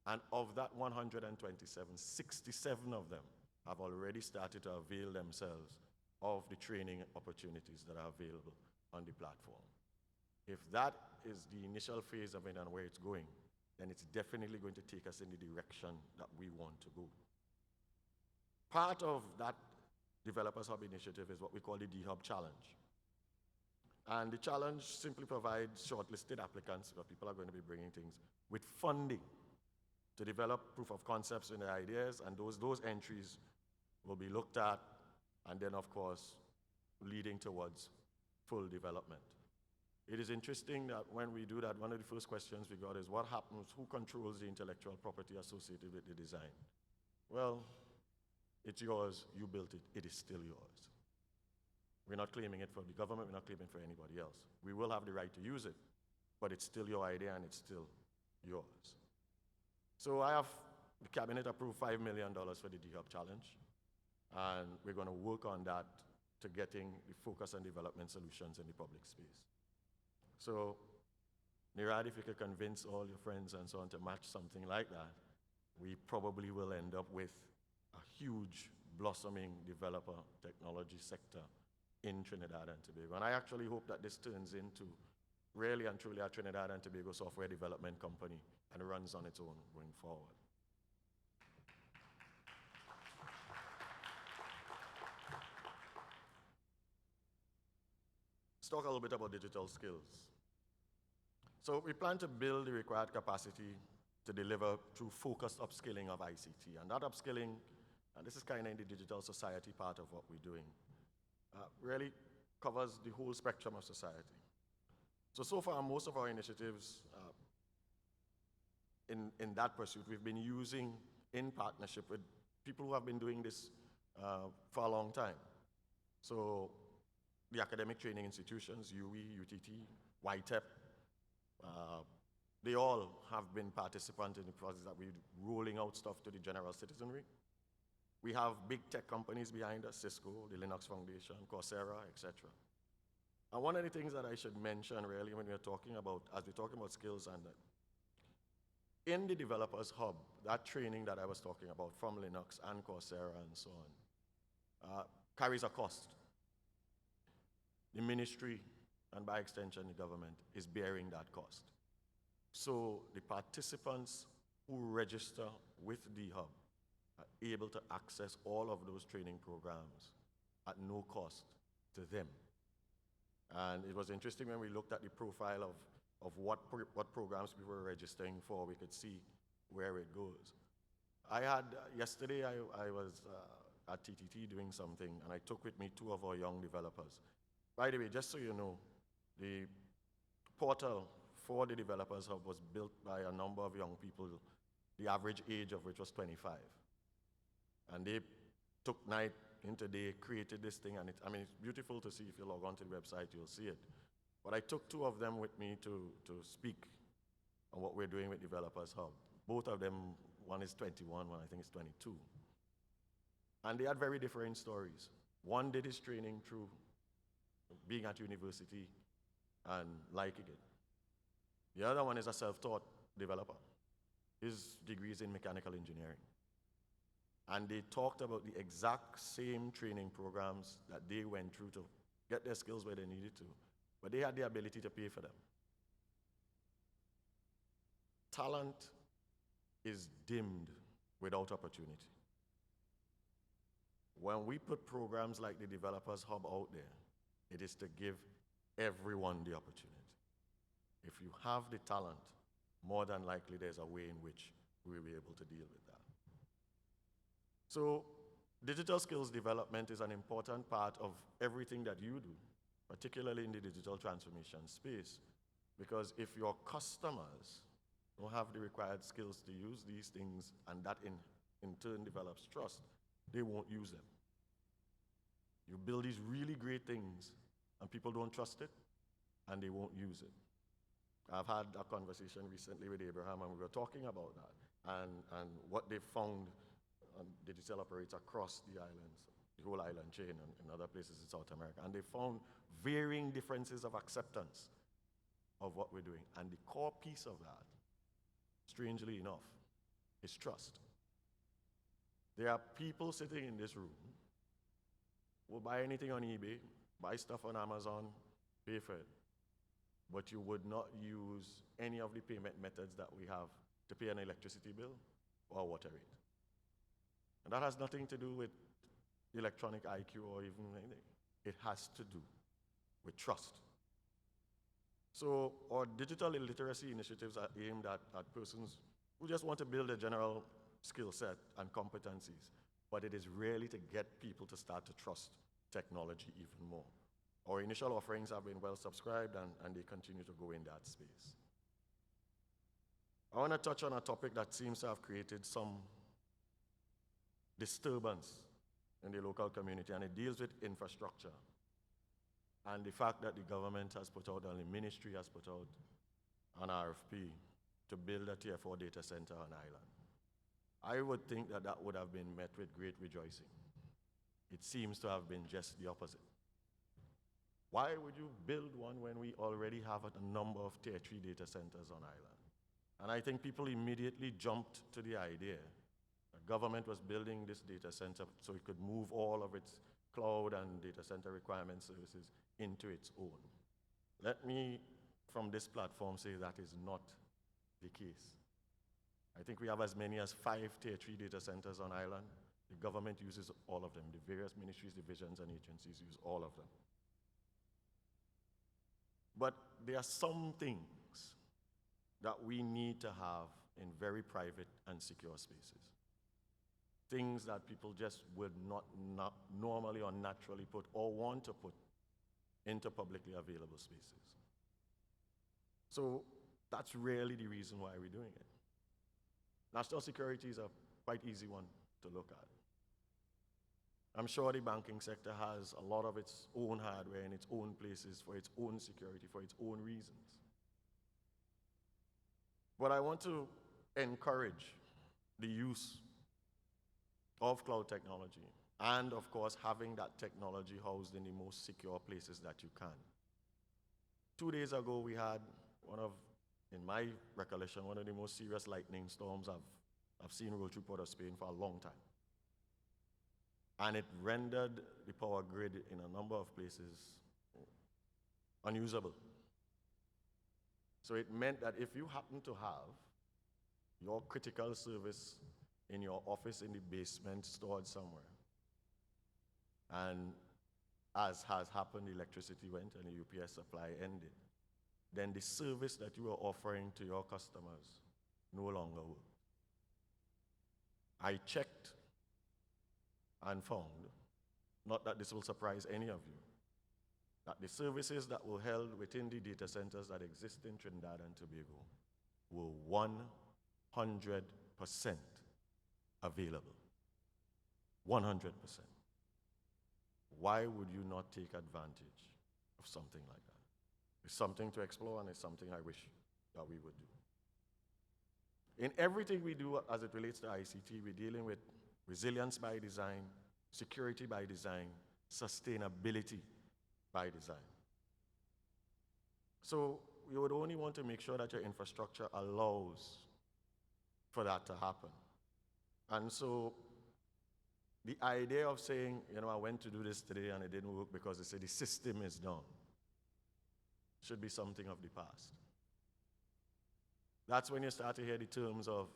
And of that 127, 67 of them have already started to avail themselves of the training opportunities that are available on the platform. If that is the initial phase of it and where it's going, then it's definitely going to take us in the direction that we want to go. Part of that Developers Hub initiative is what we call the D-Hub Challenge. And the challenge simply provides shortlisted applicants, where people are going to be bringing things, with funding to develop proof of concepts in their ideas, and those entries will be looked at, and then, of course, leading towards full development. It is interesting that when we do that, one of the first questions we got is, what happens, who controls the intellectual property associated with the design? Well, it's yours, you built it, it is still yours. We're not claiming it for the government, we're not claiming it for anybody else. We will have the right to use it, but it's still your idea and it's still yours. So the cabinet approved $5 million for the D-Hub Challenge, and we're going to work on that to getting the focus on development solutions in the public space. So, Nirad, if you could convince all your friends and so on to match something like that, we probably will end up with a huge blossoming developer technology sector in Trinidad and Tobago. And I actually hope that this turns into really and truly a Trinidad and Tobago software development company and runs on its own going forward. Let's talk a little bit about digital skills. So we plan to build the required capacity to deliver through focused upskilling of ICT. And that upskilling, and this is kind of in the digital society part of what we're doing, really covers the whole spectrum of society. So far, most of our initiatives in that pursuit, we've been using in partnership with people who have been doing this for a long time. So the academic training institutions, UE, UTT, YTEP, they all have been participants in the process that we're rolling out stuff to the general citizenry. We have big tech companies behind us, Cisco, the Linux Foundation, Coursera, etc. And one of the things that I should mention really when we're talking about, as we're talking about skills, and in the Developers Hub, that training that I was talking about from Linux and Coursera and so on, carries a cost. The ministry, and by extension the government, is bearing that cost. So the participants who register with the Hub are able to access all of those training programs at no cost to them. And it was interesting when we looked at the profile of what programs we were registering for, we could see where it goes. Yesterday I was at TTT doing something, and I took with me 2 of our young developers. By the way, just so you know, the portal for the Developers Hub was built by a number of young people, the average age of which was 25. And they took night into day, created this thing, and it's beautiful to see. If you log on to the website, you'll see it. But I took 2 of them with me to speak on what we're doing with Developers Hub. Both of them, one is 21, one I think is 22. And they had very different stories. One did his training through being at university and liking it. The other one is a self-taught developer. His degree is in mechanical engineering. And they talked about the exact same training programs that they went through to get their skills where they needed to, but they had the ability to pay for them. Talent is dimmed without opportunity. When we put programs like the Developers Hub out there, it is to give everyone the opportunity. If you have the talent, more than likely there's a way in which we will be able to deal with that. So digital skills development is an important part of everything that you do, particularly in the digital transformation space, because if your customers don't have the required skills to use these things, and that in turn develops trust, they won't use them. You build these really great things, and people don't trust it, and they won't use it. I've had a conversation recently with Abraham, and we were talking about that, and what they found on digital operators across the islands, the whole island chain, and in other places in South America. And they found varying differences of acceptance of what we're doing. And the core piece of that, strangely enough, is trust. There are people sitting in this room who will buy anything on eBay, buy stuff on Amazon, pay for it, but you would not use any of the payment methods that we have to pay an electricity bill or a water rate. And that has nothing to do with electronic IQ or even anything. It has to do with trust. So our digital literacy initiatives are aimed at persons who just want to build a general skill set and competencies, but it is really to get people to start to trust technology even more. Our initial offerings have been well subscribed, and they continue to go in that space. I want to touch on a topic that seems to have created some disturbance in the local community, and it deals with infrastructure and the fact that the government has put out, and the ministry has put out, an RFP to build a Tier 4 data center on island. I would think that that would have been met with great rejoicing. It seems to have been just the opposite. Why would you build one when we already have a number of Tier 3 data centers on island? And I think people immediately jumped to the idea that government was building this data center so it could move all of its cloud and data center requirement services into its own. Let me, from this platform, say that is not the case. I think we have as many as 5 Tier 3 data centers on island. The government uses all of them. The various ministries, divisions, and agencies use all of them. But there are some things that we need to have in very private and secure spaces. Things that people just would not normally or naturally put or want to put into publicly available spaces. So that's really the reason why we're doing it. National security is a quite easy one to look at. I'm sure the banking sector has a lot of its own hardware in its own places for its own security, for its own reasons. But I want to encourage the use of cloud technology and, of course, having that technology housed in the most secure places that you can. 2 days ago, we had in my recollection, one of the most serious lightning storms I've seen roll through Port of Spain for a long time. And it rendered the power grid in a number of places unusable. So it meant that if you happen to have your critical service in your office in the basement stored somewhere, and as has happened, the electricity went and the UPS supply ended, then the service that you were offering to your customers no longer worked. I checked, and found, not that this will surprise any of you, that the services that were held within the data centers that exist in Trinidad and Tobago were 100% available. 100%. Why would you not take advantage of something like that? It's something to explore, and it's something I wish that we would do. In everything we do as it relates to ICT, we're dealing with resilience by design, security by design, sustainability by design. So you would only want to make sure that your infrastructure allows for that to happen. And so the idea of saying, I went to do this today and it didn't work because they said the system is down, should be something of the past. That's when you start to hear the terms of,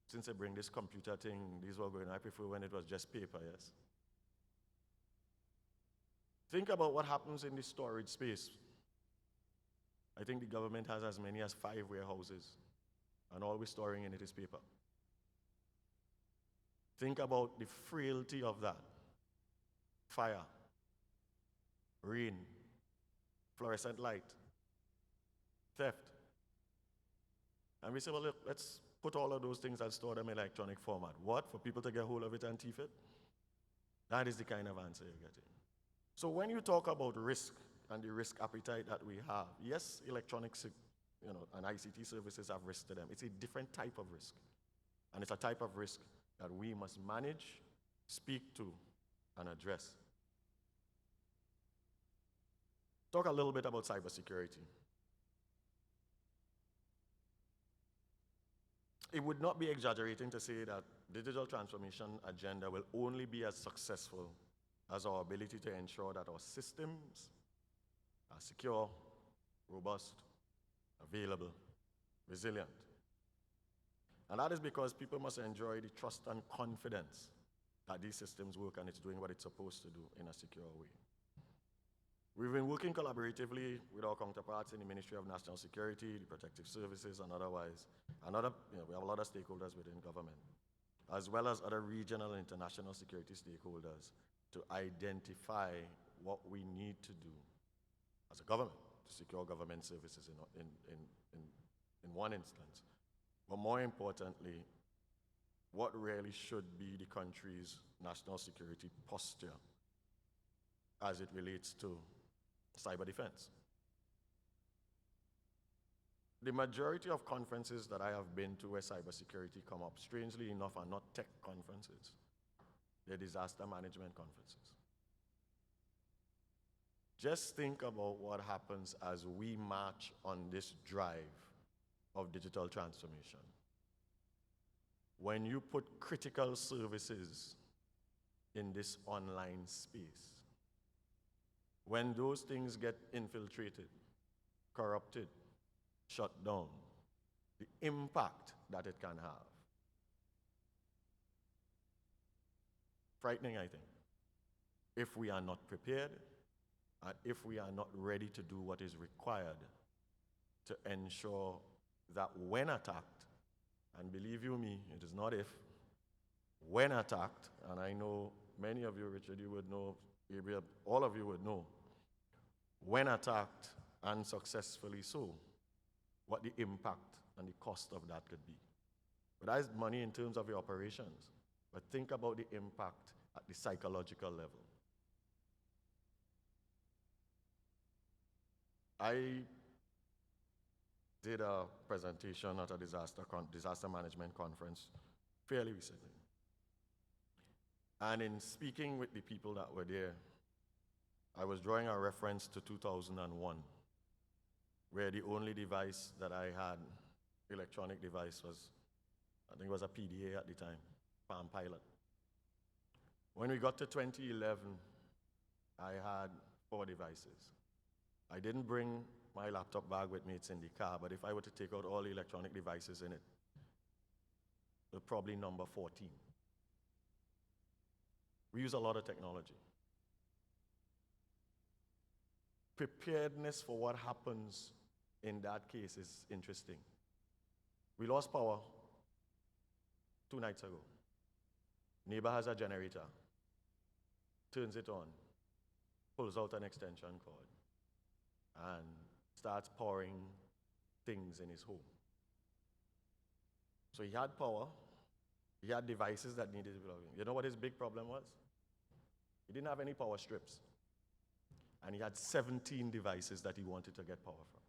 since they bring this computer thing, these were going, I prefer when it was just paper, yes? Think about what happens in the storage space. I think the government has as many as 5 warehouses, and all we're storing in it is paper. Think about the frailty of that. Fire, rain, fluorescent light, theft. And we say, well, look, let's put all of those things and store them in electronic format. What? For people to get hold of it and thief it? That is the kind of answer you're getting. So when you talk about risk and the risk appetite that we have, yes, electronics, and ICT services have risk to them. It's a different type of risk. And it's a type of risk that we must manage, speak to, and address. Talk a little bit about cybersecurity. It would not be exaggerating to say that digital transformation agenda will only be as successful as our ability to ensure that our systems are secure, robust, available, resilient. And that is because people must enjoy the trust and confidence that these systems work and it's doing what it's supposed to do in a secure way. We've been working collaboratively with our counterparts in the Ministry of National Security, the Protective Services, and otherwise. We have a lot of stakeholders within government, as well as other regional and international security stakeholders, to identify what we need to do as a government to secure government services in one instance. But more importantly, what really should be the country's national security posture as it relates to cyber defense. The majority of conferences that I have been to where cybersecurity come up, strangely enough, are not tech conferences. They're disaster management conferences. Just think about what happens as we march on this drive of digital transformation. When you put critical services in this online space, when those things get infiltrated, corrupted, shut down, the impact that it can have. Frightening, I think, if we are not prepared and if we are not ready to do what is required to ensure that when attacked, and believe you me, it is not if, when attacked, and I know many of you, Richard, you would know, Gabriel, all of you would know, when attacked and successfully so, what the impact and the cost of that could be. But that is money in terms of your operations. But think about the impact at the psychological level. I did a presentation at a disaster management conference fairly recently. And in speaking with the people that were there, I was drawing a reference to 2001, where the only device that I had, electronic device, was, I think it was a PDA at the time, Palm Pilot. When we got to 2011, I had 4 devices. I didn't bring my laptop bag with me, it's in the car, but if I were to take out all the electronic devices in it, it would probably number 14. We use a lot of technology. Preparedness for what happens in that case is interesting. We lost power 2 nights ago. Neighbor has a generator, turns it on, pulls out an extension cord, and starts pouring things in his home. So he had power, he had devices that needed to be plugged in. You know what his big problem was? He didn't have any power strips. And he had 17 devices that he wanted to get power from.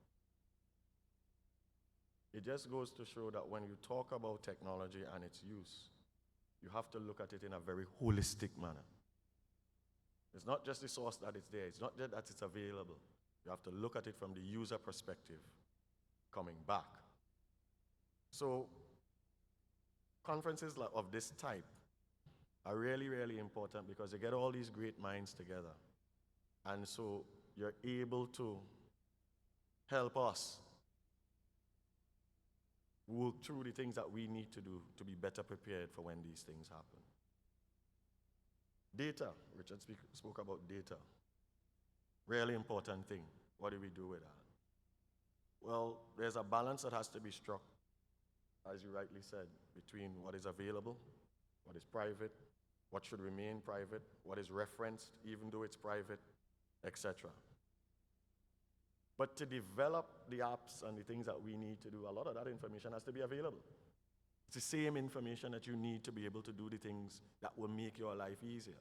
It just goes to show that when you talk about technology and its use, you have to look at it in a very holistic manner. It's not just the source that it's there. It's not just that it's available. You have to look at it from the user perspective coming back. So conferences of this type are really, really important because they get all these great minds together. And so you're able to help us work through the things that we need to do to be better prepared for when these things happen. Data, Richard spoke about data. Really important thing. What do we do with that? Well, there's a balance that has to be struck, as you rightly said, between what is available, what is private, what should remain private, what is referenced, even though it's private, etc. But to develop the apps and the things that we need to do, a lot of that information has to be available. It's the same information that you need to be able to do the things that will make your life easier.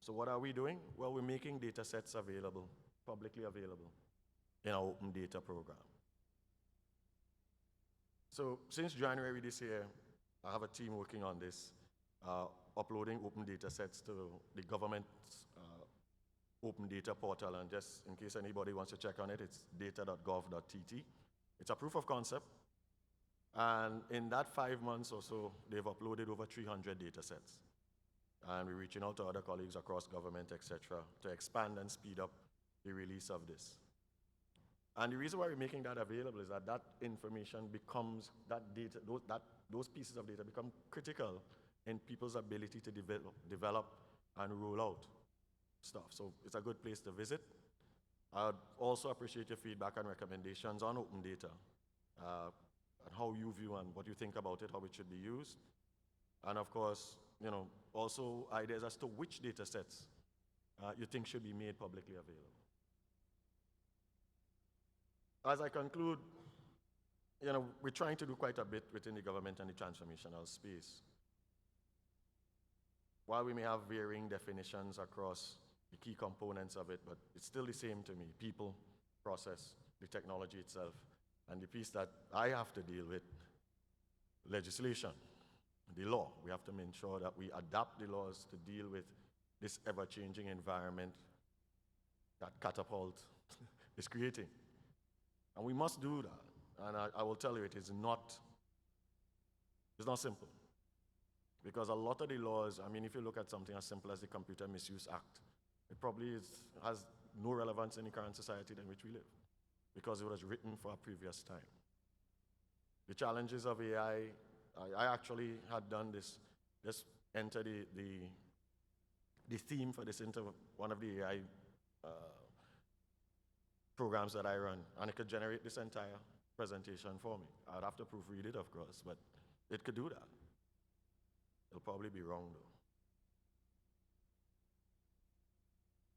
So what are we doing? Well, we're making data sets available, publicly available, in our open data program. So since January this year, I have a team working on this, uploading open data sets to the government's open data portal. And just in case anybody wants to check on it, it's data.gov.tt. It's a proof of concept. And in that 5 months or so, they've uploaded over 300 data sets. And we're reaching out to other colleagues across government, etc., to expand and speed up the release of this. And the reason why we're making that available is that that information becomes, that data, those pieces of data become critical in people's ability to develop and roll out stuff. So it's a good place to visit. I'd also appreciate your feedback and recommendations on open data, and how you view and what you think about it, how it should be used. And of course, also ideas as to which data sets you think should be made publicly available. As I conclude, we're trying to do quite a bit within the government and the transformational space. While we may have varying definitions across the key components of it, but it's still the same to me: people, process, the technology itself, and the piece that I have to deal with, legislation, the law. We have to make sure that we adapt the laws to deal with this ever-changing environment that Catapult is creating. And we must do that. And I will tell you, it's not simple. Because a lot of the laws, if you look at something as simple as the Computer Misuse Act, it probably has no relevance in the current society in which we live, because it was written for a previous time. The challenges of AI, I actually had done this, just enter the theme for this into one of the AI programs that I run, and it could generate this entire presentation for me. I'd have to proofread it, of course, but it could do that. It'll probably be wrong, though.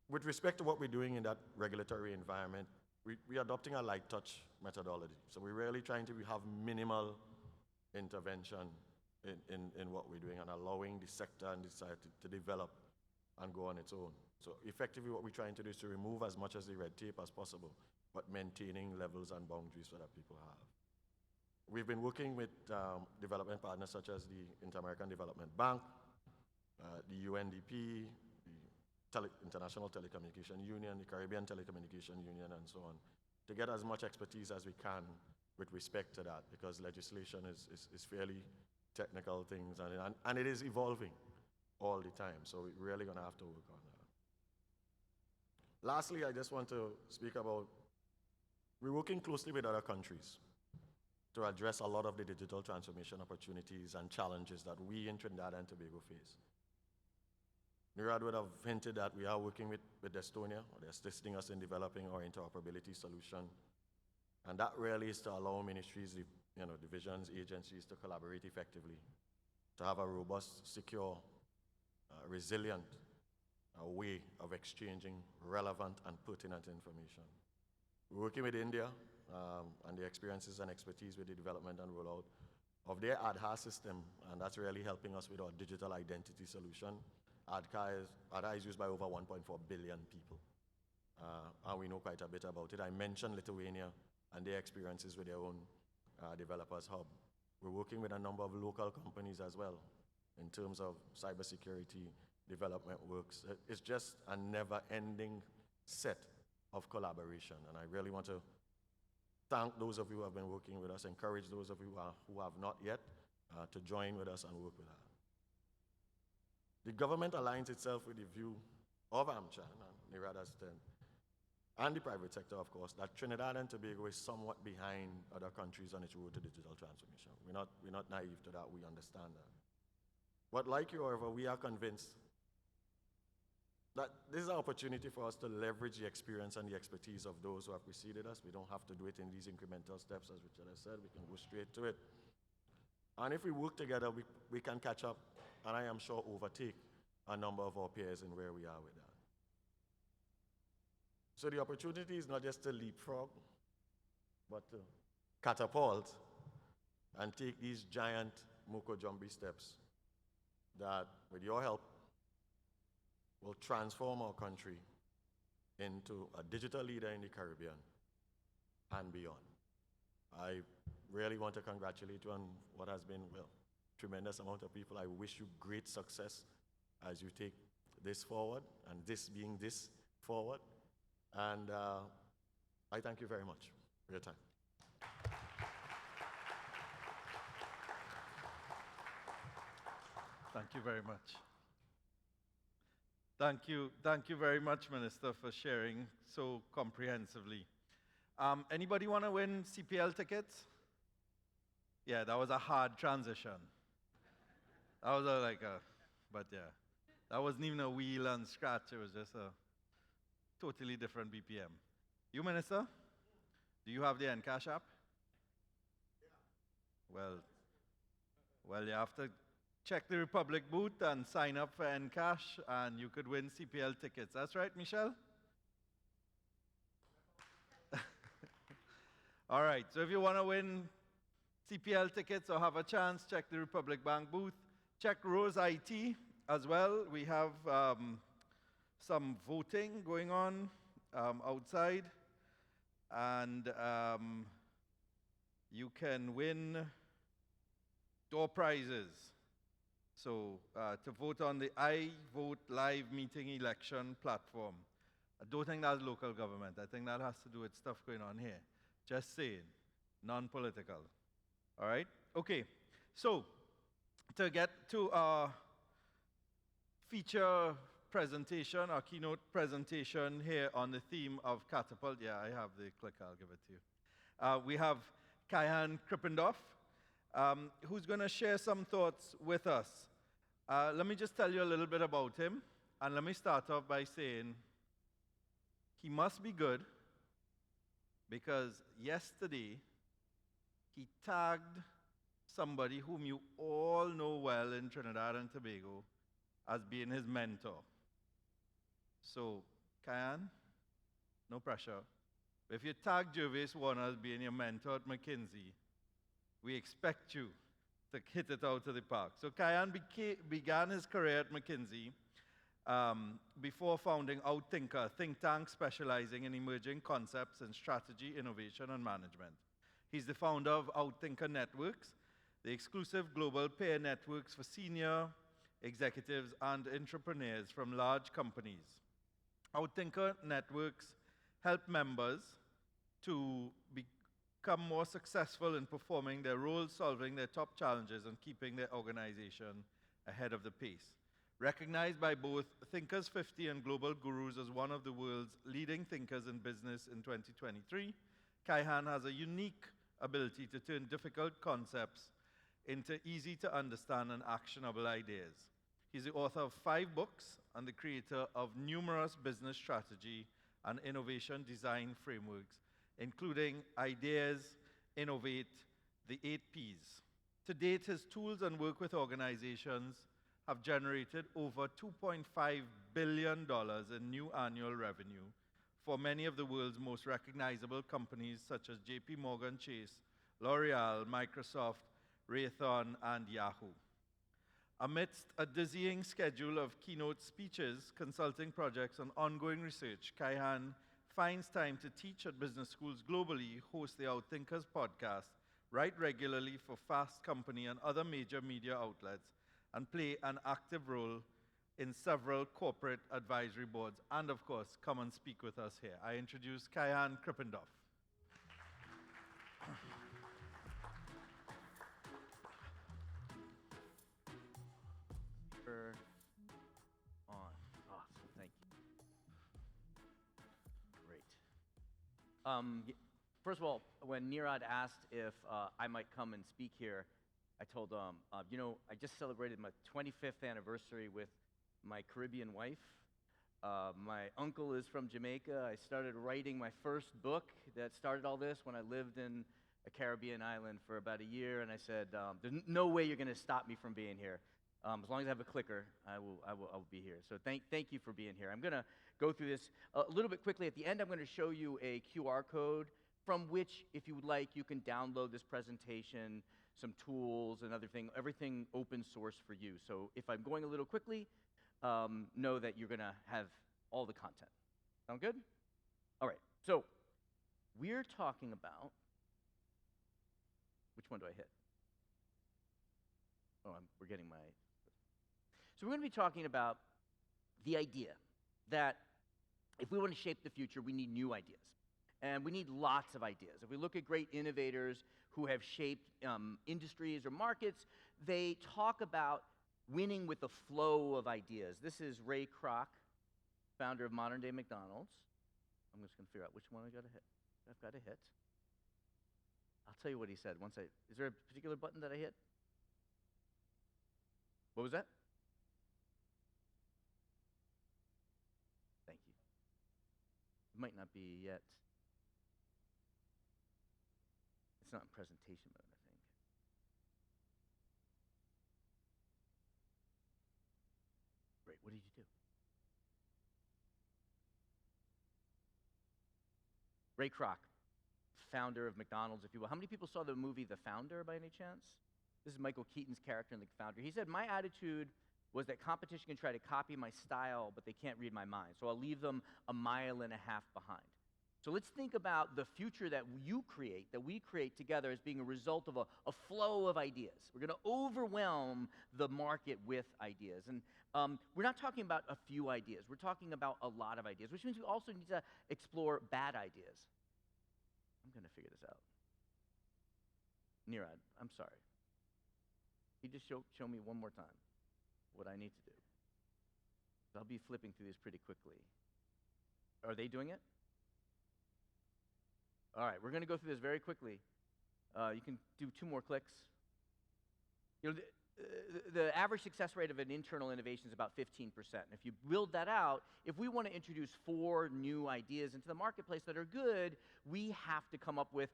With respect to what we're doing in that regulatory environment, we're adopting a light touch methodology. So we're really trying to have minimal intervention in what we're doing and allowing the sector and the society to develop and go on its own. So effectively what we're trying to do is to remove as much as the red tape as possible, but maintaining levels and boundaries that people have. We've been working with development partners such as the Inter-American Development Bank, the UNDP, the International Telecommunication Union, the Caribbean Telecommunication Union, and so on, to get as much expertise as we can with respect to that, because legislation is fairly technical things, and it is evolving all the time, so we're really going to have to work on that. Lastly, I just want to speak about, we're working closely with other countries to address a lot of the digital transformation opportunities and challenges that we in Trinidad and Tobago face. Nirad would have hinted that we are working with Estonia, or they're assisting us in developing our interoperability solution. And that really is to allow ministries, divisions, agencies to collaborate effectively to have a robust, secure, resilient way of exchanging relevant and pertinent information. We're working with India and the experiences and expertise with the development and rollout of their ADHA system, and that's really helping us with our digital identity solution. ADHA is used by over 1.4 billion people, and we know quite a bit about it. I mentioned Lithuania and their experiences with their own developers hub. We're working with a number of local companies as well in terms of cybersecurity development works. It's just a never-ending set of collaboration, and I really want to thank those of you who have been working with us, encourage those of you who have not yet to join with us and work with us. The government aligns itself with the view of AMCHAM and Nirada's stand, and the private sector, of course, that Trinidad and Tobago is somewhat behind other countries on its road to digital transformation. We're not naive to that, we understand that. But like you, however, we are convinced that this is an opportunity for us to leverage the experience and the expertise of those who have preceded us. We don't have to do it in these incremental steps, as Richard has said. We can go straight to it. And if we work together, we can catch up, and I am sure overtake a number of our peers in where we are with that. So the opportunity is not just to leapfrog, but to catapult and take these giant Moko-Jumbi steps that, with your help, will transform our country into a digital leader in the Caribbean and beyond. I really want to congratulate you on what has been, well, tremendous amount of people. I wish you great success as you take this forward, and this being this forward. And I thank you very much for your time. Thank you very much. Thank you very much, Minister, for sharing so comprehensively. Anybody want to win CPL tickets? Yeah, that was a hard transition. That was but yeah, that wasn't even a wheel and scratch. It was just a totally different BPM. You, Minister, do you have the Encash app? Yeah. Well, you have to check the Republic booth and sign up for Encash, and you could win CPL tickets. That's right, Michelle? All right, so if you want to win CPL tickets or have a chance, check the Republic Bank booth. Check Rose IT as well. We have some voting going on outside, and you can win door prizes. So to vote on the I Vote Live meeting election platform. I don't think that's local government. I think that has to do with stuff going on here. Just saying, non-political. All right? Okay, so to get to our feature presentation, our keynote presentation here on the theme of Catapult. Yeah, I have the clicker, I'll give it to you. We have Kaihan Krippendorf, who's going to share some thoughts with us. Let me just tell you a little bit about him, and let me start off by saying he must be good, because yesterday he tagged somebody whom you all know well in Trinidad and Tobago as being his mentor. So, Kyan, no pressure. If you tag Jervis Warner as being your mentor at McKinsey, we expect you to hit it out of the park. So Kyan began his career at McKinsey before founding OutThinker, a think tank specializing in emerging concepts in strategy, innovation, and management. He's the founder of OutThinker Networks, the exclusive global peer networks for senior executives and entrepreneurs from large companies. OutThinker Networks help members to become more successful in performing their roles, solving their top challenges, and keeping their organization ahead of the pace. Recognized by both Thinkers 50 and Global Gurus as one of the world's leading thinkers in business in 2023, Kaihan has a unique ability to turn difficult concepts into easy-to-understand and actionable ideas. He's the author of 5 books and the creator of numerous business strategy and innovation design frameworks, including Ideas, Innovate, the 8 Ps, To date, his tools and work with organizations have generated over $2.5 billion in new annual revenue for many of the world's most recognizable companies such as JP Morgan Chase, L'Oreal, Microsoft, Raytheon, and Yahoo. Amidst a dizzying schedule of keynote speeches, consulting projects, and ongoing research, Kaihan finds time to teach at business schools globally, host the Outthinkers podcast, write regularly for Fast Company and other major media outlets, and play an active role in several corporate advisory boards, and of course, come and speak with us here. I introduce Kaihan Krippendorf. On. Awesome. Thank you. Great. First of all, when Nirad asked if I might come and speak here, I told him, I just celebrated my 25th anniversary with my Caribbean wife. My uncle is from Jamaica. I started writing my first book that started all this when I lived in a Caribbean island for about a year, and I said, there's no way you're going to stop me from being here. As long as I have a clicker, I will be here. So thank you for being here. I'm going to go through this a little bit quickly. At the end, I'm going to show you a QR code from which, if you would like, you can download this presentation, some tools, and everything open source for you. So if I'm going a little quickly, know that you're going to have all the content. Sound good? All right. So we're talking about, which one do I hit? Oh, we're getting my... So we're going to be talking about the idea that if we want to shape the future, we need new ideas. And we need lots of ideas. If we look at great innovators who have shaped industries or markets, they talk about winning with the flow of ideas. This is Ray Kroc, founder of modern-day McDonald's. I'm just going to figure out which one I've got to hit. I'll tell you what he said. Is there a particular button that I hit? What was that? Thank you. It might not be yet. It's not in presentation mode, I think. Great, what did you do? Ray Kroc, founder of McDonald's, if you will. How many people saw the movie The Founder by any chance? This is Michael Keaton's character in The Founder. He said, my attitude was that competition can try to copy my style, but they can't read my mind. So I'll leave them a mile and a half behind. So let's think about the future that we create together as being a result of a flow of ideas. We're going to overwhelm the market with ideas. And we're not talking about a few ideas. We're talking about a lot of ideas, which means we also need to explore bad ideas. I'm going to figure this out. Nirad, I'm sorry. Can you just show me one more time what I need to do? I'll be flipping through these pretty quickly. Are they doing it? All right, we're going to go through this very quickly. You can do 2 more clicks. The average success rate of an internal innovation is about 15%. And if you build that out, if we want to introduce 4 new ideas into the marketplace that are good, we have to come up with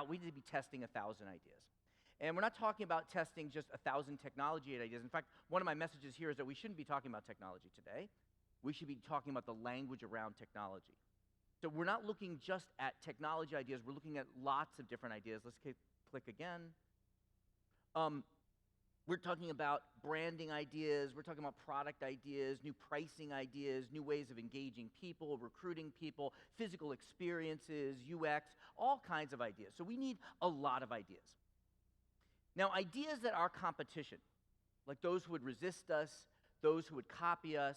we need to be testing 1,000 ideas. And we're not talking about testing just 1,000 technology ideas. In fact, one of my messages here is that we shouldn't be talking about technology today. We should be talking about the language around technology. So we're not looking just at technology ideas. We're looking at lots of different ideas. Let's click again. We're talking about branding ideas. We're talking about product ideas, new pricing ideas, new ways of engaging people, recruiting people, physical experiences, UX, all kinds of ideas. So we need a lot of ideas. Now, ideas that are competition, like those who would resist us, those who would copy us,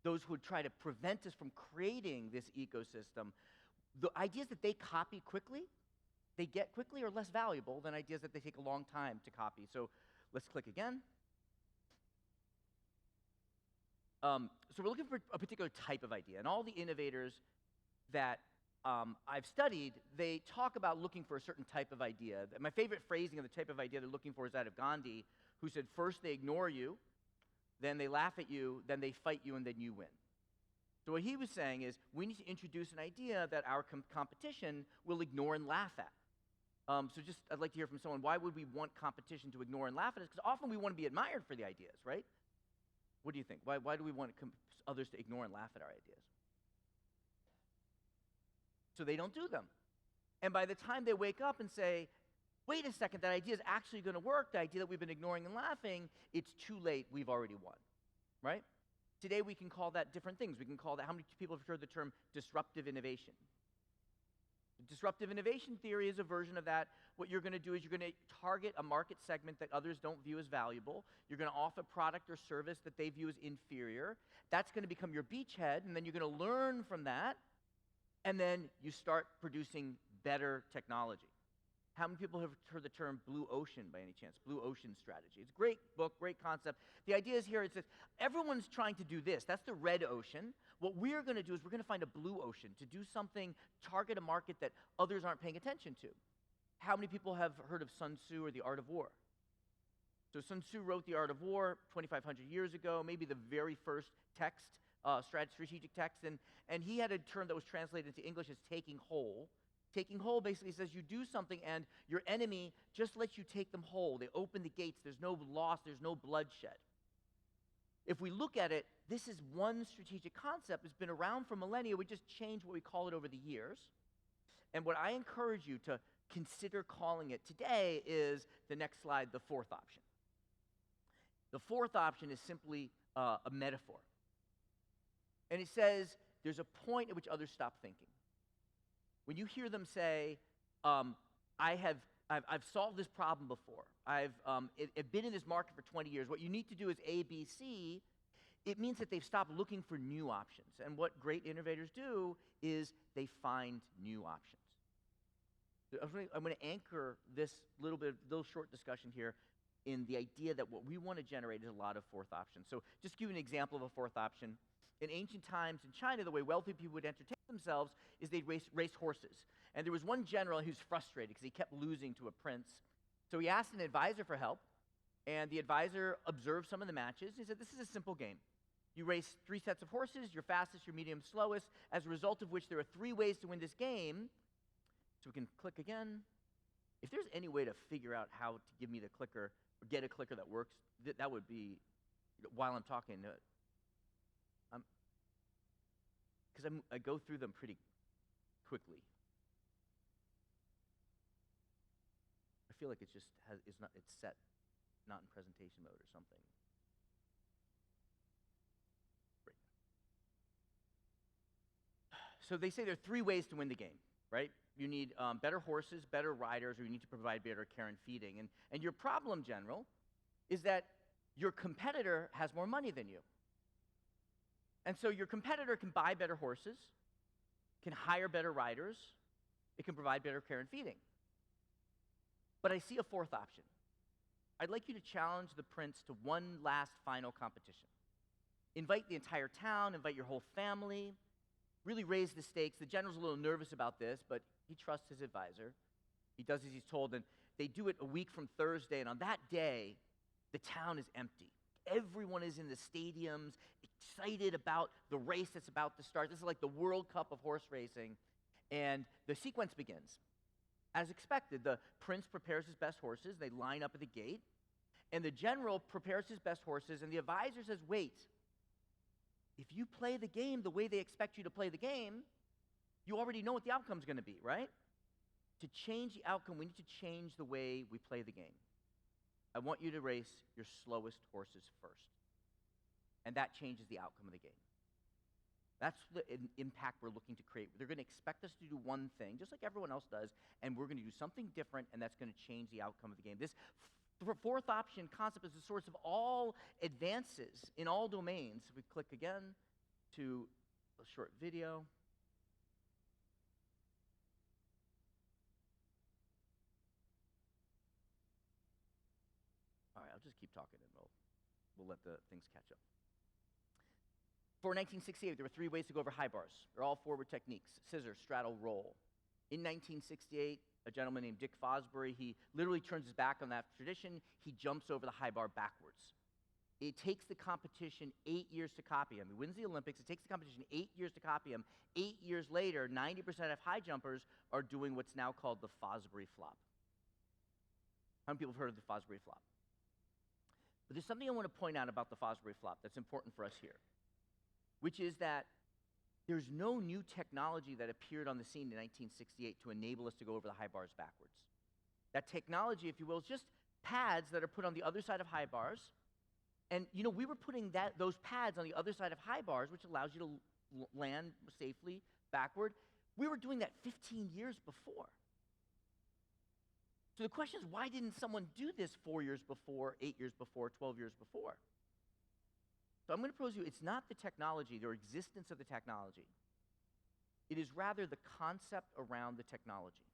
those who would try to prevent us from creating this ecosystem, the ideas that they copy quickly, they get quickly, are less valuable than ideas that they take a long time to copy. So let's click again. So we're looking for a particular type of idea. And all the innovators that I've studied, they talk about looking for a certain type of idea. My favorite phrasing of the type of idea they're looking for is that of Gandhi, who said, first they ignore you, then they laugh at you, then they fight you, and then you win. So what he was saying is we need to introduce an idea that our competition will ignore and laugh at. So just, I'd like to hear from someone, why would we want competition to ignore and laugh at us? Because often we want to be admired for the ideas, right? What do you think? Why do we want others to ignore and laugh at our ideas? So they don't do them. And by the time they wake up and say, wait a second, that idea is actually going to work, the idea that we've been ignoring and laughing, it's too late, we've already won, right? Today we can call that different things. We can call that, how many people have heard the term disruptive innovation? Disruptive innovation theory is a version of that. What you're going to do is you're going to target a market segment that others don't view as valuable. You're going to offer product or service that they view as inferior. That's going to become your beachhead, and then you're going to learn from that, and then you start producing better technology. How many people have heard the term blue ocean by any chance? Blue ocean strategy. It's a great book, great concept. The idea is here, it's that everyone's trying to do this. That's the red ocean. What we're going to do is we're going to find a blue ocean to do something, target a market that others aren't paying attention to. How many people have heard of Sun Tzu or The Art of War? So Sun Tzu wrote The Art of War 2,500 years ago, maybe the very first text, strategic text, and he had a term that was translated into English as taking whole. Taking whole basically says you do something and your enemy just lets you take them whole. They open the gates. There's no loss. There's no bloodshed. If we look at it, this is one strategic concept that's been around for millennia. We just changed what we call it over the years. And what I encourage you to consider calling it today is the next slide, the fourth option. The fourth option is simply a metaphor. And it says there's a point at which others stop thinking. When you hear them say, I've solved this problem before, I've been in this market for 20 years, what you need to do is A, B, C, it means that they've stopped looking for new options. And what great innovators do is they find new options. I'm going to anchor this little short discussion here in the idea that what we want to generate is a lot of fourth options. So just to give you an example of a fourth option. In ancient times in China, the way wealthy people would entertain themselves is they'd race horses. And there was one general who was frustrated because he kept losing to a prince. So he asked an advisor for help, and the advisor observed some of the matches. He said, this is a simple game. You race 3 sets of horses, your fastest, your medium, slowest, as a result of which there are 3 ways to win this game. So we can click again. If there's any way to figure out how to give me the clicker, or get a clicker that works, that would be, while I'm talking, because I go through them pretty quickly. I feel like it's set, not in presentation mode or something. Right. So they say there are 3 ways to win the game, right? You need better horses, better riders, or you need to provide better care and feeding. And your problem, General, is that your competitor has more money than you. And so your competitor can buy better horses, can hire better riders, it can provide better care and feeding. But I see a fourth option. I'd like you to challenge the prince to one last final competition. Invite the entire town, invite your whole family, really raise the stakes. The general's a little nervous about this, but he trusts his advisor. He does as he's told, and they do it a week from Thursday, and on that day, the town is empty. Everyone is in the stadiums, excited about the race that's about to start. This is like the World Cup of horse racing, and the sequence begins. As expected, the prince prepares his best horses. They line up at the gate, and the general prepares his best horses, and the advisor says, wait, if you play the game the way they expect you to play the game, you already know what the outcome's going to be, right? To change the outcome, we need to change the way we play the game. I want you to race your slowest horses first. And that changes the outcome of the game. That's the impact we're looking to create. They're going to expect us to do one thing, just like everyone else does, and we're going to do something different, and that's going to change the outcome of the game. This fourth option concept is the source of all advances in all domains. If we click again to a short video. All right, I'll just keep talking, and we'll let the things catch up. For 1968, there were 3 ways to go over high bars. They're all forward techniques: scissor, straddle, roll. In 1968, a gentleman named Dick Fosbury, he literally turns his back on that tradition. He jumps over the high bar backwards. It takes the competition 8 years to copy him. He wins the Olympics. It takes the competition 8 years to copy him. 8 years later, 90% of high jumpers are doing what's now called the Fosbury flop. How many people have heard of the Fosbury flop? But there's something I want to point out about the Fosbury flop that's important for us here, which is that there's no new technology that appeared on the scene in 1968 to enable us to go over the high bars backwards. That technology, if you will, is just pads that are put on the other side of high bars. And we were putting those pads on the other side of high bars, which allows you to land safely backward. We were doing that 15 years before. So the question is, why didn't someone do this 4 years before, 8 years before, 12 years before? So I'm going to propose to you, it's not the technology, the existence of the technology. It is rather the concept around the technology.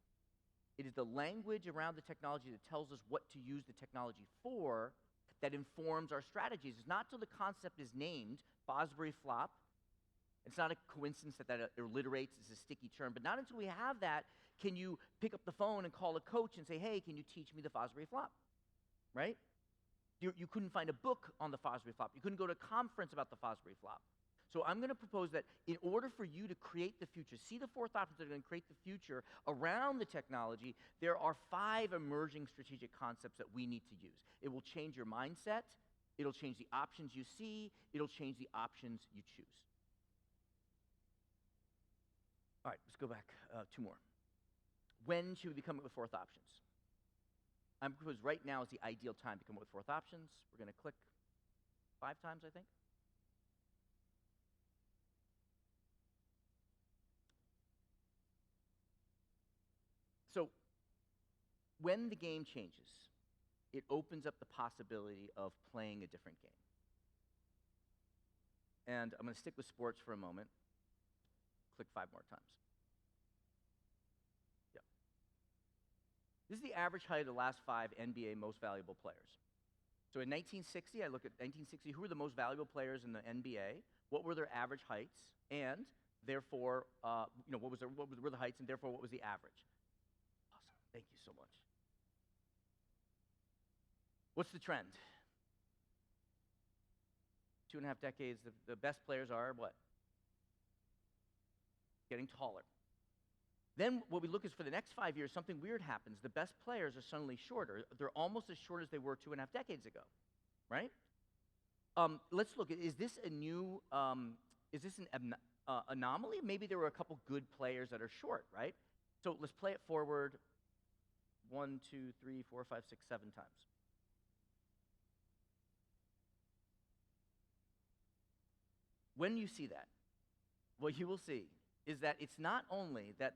It is the language around the technology that tells us what to use the technology for that informs our strategies. It's not till the concept is named, Fosbury flop. It's not a coincidence that alliterates as a sticky term, but not until we have that can you pick up the phone and call a coach and say, hey, can you teach me the Fosbury flop, right? You couldn't find a book on the Fosbury flop. You couldn't go to a conference about the Fosbury flop. So I'm going to propose that in order for you to create the future, see the 4 options that are going to create the future around the technology, there are 5 emerging strategic concepts that we need to use. It will change your mindset. It'll change the options you see. It'll change the options you choose. All right, let's go back 2 more. When should we be coming up with 4th options? I'm proposing right now is the ideal time to come up with 4th options. We're going to click 5 times, I think. So when the game changes, it opens up the possibility of playing a different game. And I'm going to stick with sports for a moment. Click 5 more times. Yeah. This is the average height of the last 5 NBA most valuable players. So in 1960, I look at 1960, who were the most valuable players in the NBA? What were their average heights? And therefore, what were the heights, and therefore, what was the average? Awesome. Thank you so much. What's the trend? 2.5 decades, the best players are what? Getting taller. Then what we look is for the next 5 years, something weird happens. The best players are suddenly shorter. They're almost as short as they were 2.5 decades ago, right? Let's look. Is this a new, is this an anomaly? Maybe there were a couple good players that are short, right? So let's play it forward 1, 2, 3, 4, 5, 6, 7 times. When you see that, what you will see is that it's not only that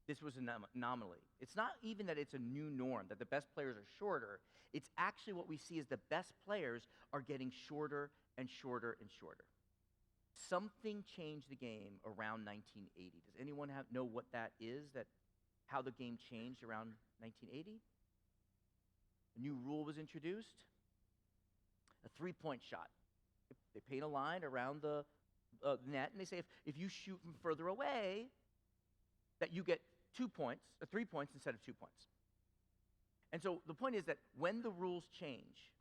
this was an anomaly. It's not even that it's a new norm, that the best players are shorter. It's actually what we see is the best players are getting shorter and shorter and shorter. Something changed the game around 1980. Does anyone know what that is, how the game changed around 1980? A new rule was introduced, a 3-point shot. They paint a line around the net, and they say if you shoot from further away, that you get 2 points, 3 points instead of 2 points. And so the point is that when the rules change,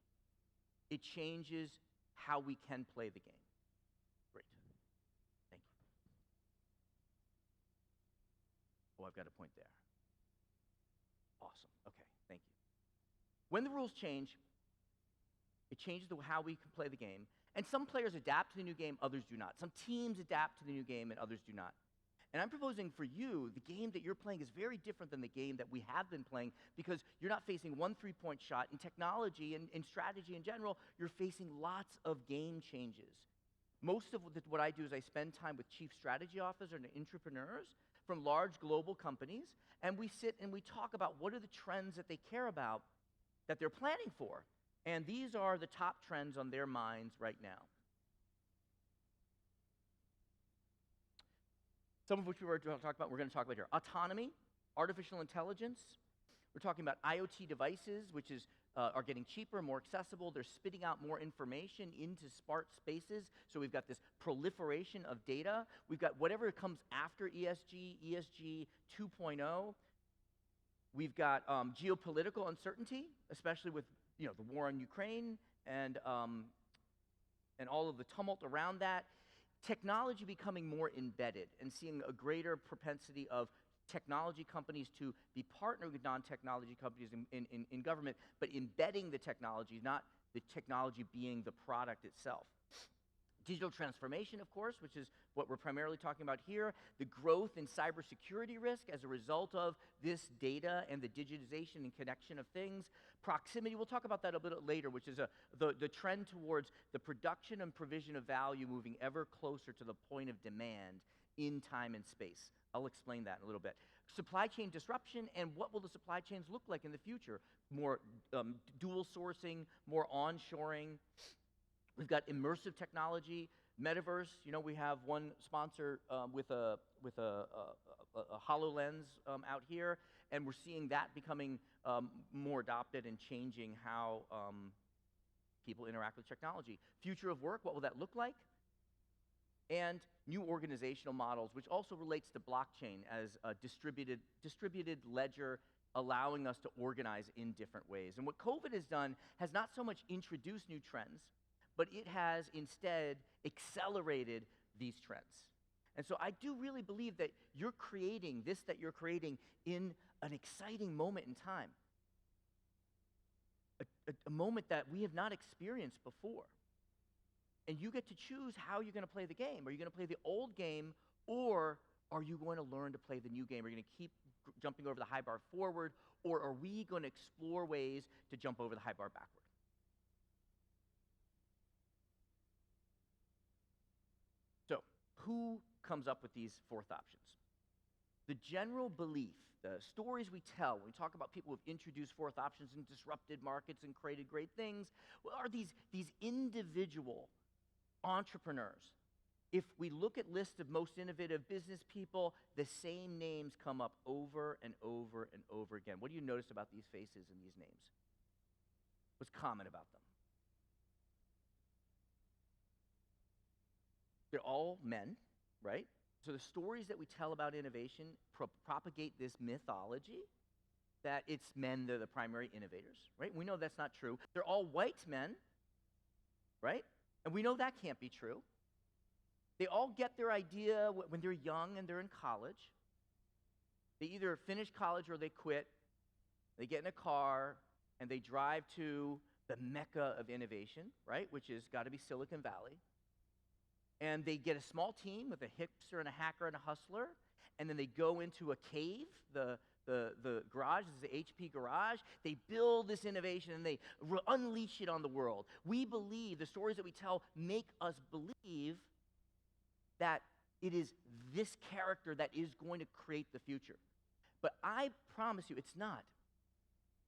it changes how we can play the game. Great. Thank you. Oh, I've got a point there. Awesome. Okay, thank you. When the rules change, it changes how we can play the game. And some players adapt to the new game, others do not. Some teams adapt to the new game, and others do not. And I'm proposing for you, the game that you're playing is very different than the game that we have been playing, because you're not facing one 3-point shot. In technology and in strategy in general, you're facing lots of game changes. Most of what I do is I spend time with chief strategy officers and entrepreneurs from large global companies, and we sit and we talk about what are the trends that they care about that they're planning for. And these are the top trends on their minds right now. Some of which we're going to talk about here. Autonomy, artificial intelligence. We're talking about IoT devices, which are getting cheaper, more accessible. They're spitting out more information into smart spaces. So we've got this proliferation of data. We've got whatever comes after ESG 2.0. We've got geopolitical uncertainty, especially with the war in Ukraine and all of the tumult around that. Technology becoming more embedded and seeing a greater propensity of technology companies to be partnered with non-technology companies in government, but embedding the technology, not the technology being the product itself. Digital transformation, of course, which is what we're primarily talking about here, the growth in cybersecurity risk as a result of this data and the digitization and connection of things. Proximity, we'll talk about that a bit later, which is the trend towards the production and provision of value moving ever closer to the point of demand in time and space. I'll explain that in a little bit. Supply chain disruption, and what will the supply chains look like in the future? More dual sourcing, more onshoring. We've got immersive technology, metaverse. You know, we have one sponsor with a HoloLens out here, and we're seeing that becoming more adopted and changing how people interact with technology. Future of work, what will that look like? And new organizational models, which also relates to blockchain as a distributed ledger, allowing us to organize in different ways. And what COVID has done has not so much introduced new trends, but it has instead accelerated these trends. And so I do really believe that you're creating this, that you're creating in an exciting moment in time, a moment that we have not experienced before. And you get to choose how you're going to play the game. Are you going to play the old game, or are you going to learn to play the new game? Are you going to keep jumping over the high bar forward, or are we going to explore ways to jump over the high bar backward? So, who comes up with these fourth options? The general belief, the stories we tell when we talk about people who have introduced fourth options and disrupted markets and created great things, are these individual entrepreneurs. If we look at lists of most innovative business people, the same names come up over and over and over again. What do you notice about these faces and these names? What's common about them? They're all men, right? So the stories that we tell about innovation propagate this mythology that it's men that are the primary innovators, right? We know that's not true. They're all white men, right? And we know that can't be true. They all get their idea when they're young and they're in college. They either finish college or they quit. They get in a car and they drive to the mecca of innovation, right? Which has got to be Silicon Valley. And they get a small team with a hipster and a hacker and a hustler, and then they go into a cave, the garage, this is the HP garage. They build this innovation and they unleash it on the world. We believe, the stories that we tell make us believe that it is this character that is going to create the future. But I promise you, it's not.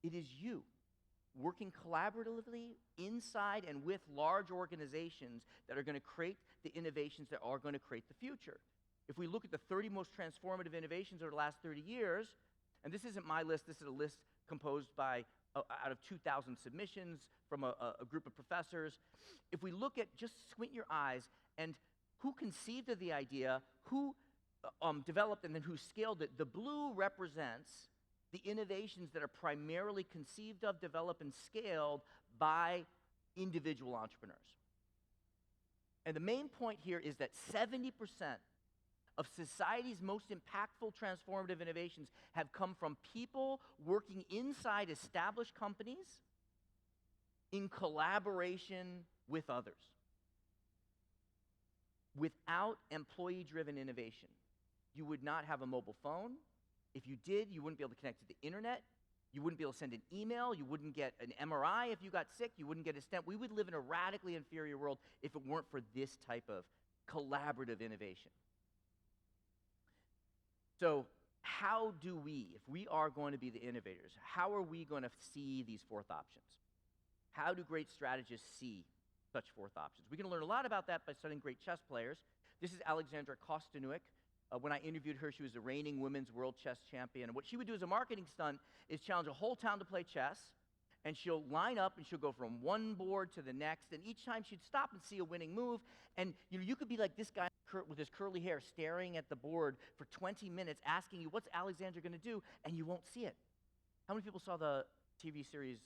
It is you working collaboratively inside and with large organizations that are going to create the innovations that are going to create the future. If we look at the 30 most transformative innovations over the last 30 years, and this isn't my list, this is a list composed by out of 2,000 submissions from a group of professors. If we look at, just squint your eyes, and who conceived of the idea, who developed and then who scaled it, the blue represents the innovations that are primarily conceived of, developed, and scaled by individual entrepreneurs. And the main point here is that 70% of society's most impactful transformative innovations have come from people working inside established companies in collaboration with others. Without employee-driven innovation, you would not have a mobile phone. If you did, you wouldn't be able to connect to the internet. You wouldn't be able to send an email. You wouldn't get an MRI if you got sick. You wouldn't get a stent. We would live in a radically inferior world if it weren't for this type of collaborative innovation. So how do we, if we are going to be the innovators, how are we going to see these fourth options? How do great strategists see such fourth options? We can learn a lot about that by studying great chess players. This is Alexandra Kostanuik. When I interviewed her, she was the reigning women's world chess champion. And what she would do as a marketing stunt is challenge a whole town to play chess, and she'll line up and she'll go from one board to the next, and each time she'd stop and see a winning move. And you could be like this guy with his curly hair staring at the board for 20 minutes asking you, what's Alexandra going to do? And you won't see it. How many people saw the TV series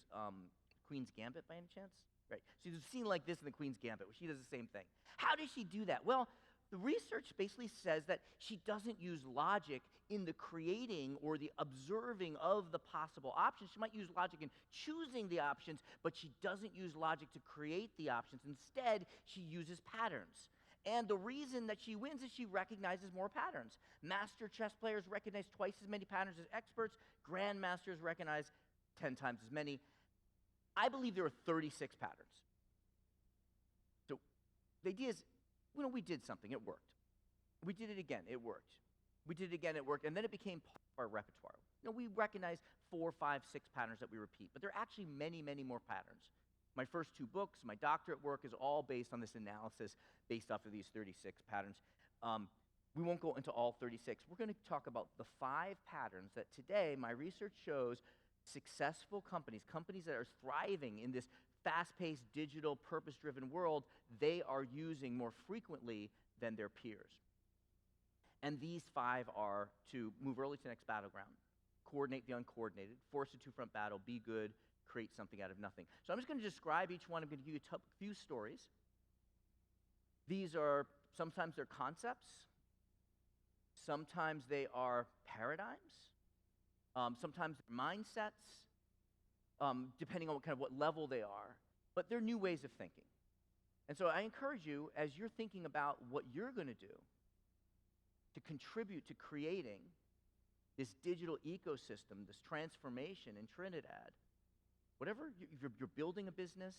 Queen's Gambit by any chance? Right. So there's a scene like this in the Queen's Gambit where she does the same thing. How does she do that? Well, the research basically says that she doesn't use logic in the creating or the observing of the possible options. She might use logic in choosing the options, but she doesn't use logic to create the options. Instead, she uses patterns. And the reason that she wins is she recognizes more patterns. Master chess players recognize twice as many patterns as experts. Grandmasters recognize 10 times as many. I believe there are 36 patterns. So the idea is, we did something, it worked. We did it again, it worked. We did it again, it worked, and then it became part of our repertoire. We recognize 4, 5, 6 patterns that we repeat, but there are actually many, many more patterns. My first 2 books, my doctorate work is all based on this analysis based off of these 36 patterns. We won't go into all 36. We're going to talk about the 5 patterns that today my research shows successful companies, companies that are thriving in this fast-paced, digital, purpose-driven world, they are using more frequently than their peers. And these 5 are to move early to the next battleground, coordinate the uncoordinated, force a two-front battle, be good, create something out of nothing. So I'm just going to describe each one. I'm going to give you a few stories. These are, sometimes they're concepts. Sometimes they are paradigms. Sometimes they're mindsets, depending on what level they are. But they're new ways of thinking. And so I encourage you, as you're thinking about what you're going to do to contribute to creating this digital ecosystem, this transformation in Trinidad, whatever, if you're building a business,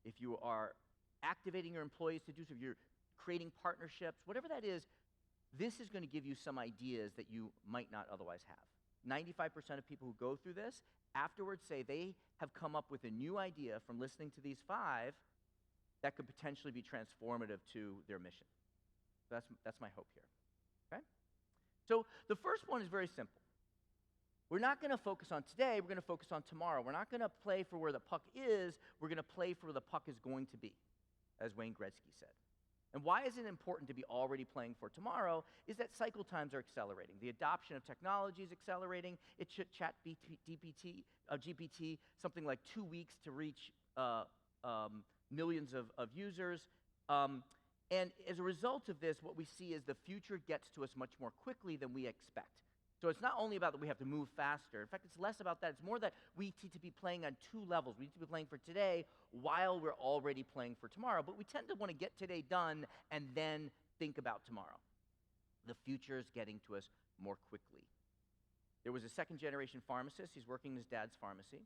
if you are activating your employees to do so, if you're creating partnerships, whatever that is, this is going to give you some ideas that you might not otherwise have. 95% of people who go through this afterwards say they have come up with a new idea from listening to these 5 that could potentially be transformative to their mission. So that's my hope here. Okay? So the first one is very simple. We're not going to focus on today, we're going to focus on tomorrow. We're not going to play for where the puck is, we're going to play for where the puck is going to be, as Wayne Gretzky said. And why is it important to be already playing for tomorrow is that cycle times are accelerating. The adoption of technology is accelerating. It should GPT, something like 2 weeks to reach millions of users. And as a result of this, what we see is the future gets to us much more quickly than we expect. So it's not only about that we have to move faster. In fact, it's less about that. It's more that we need to be playing on 2 levels. We need to be playing for today while we're already playing for tomorrow. But we tend to want to get today done and then think about tomorrow. The future is getting to us more quickly. There was a second-generation pharmacist. He's working in his dad's pharmacy.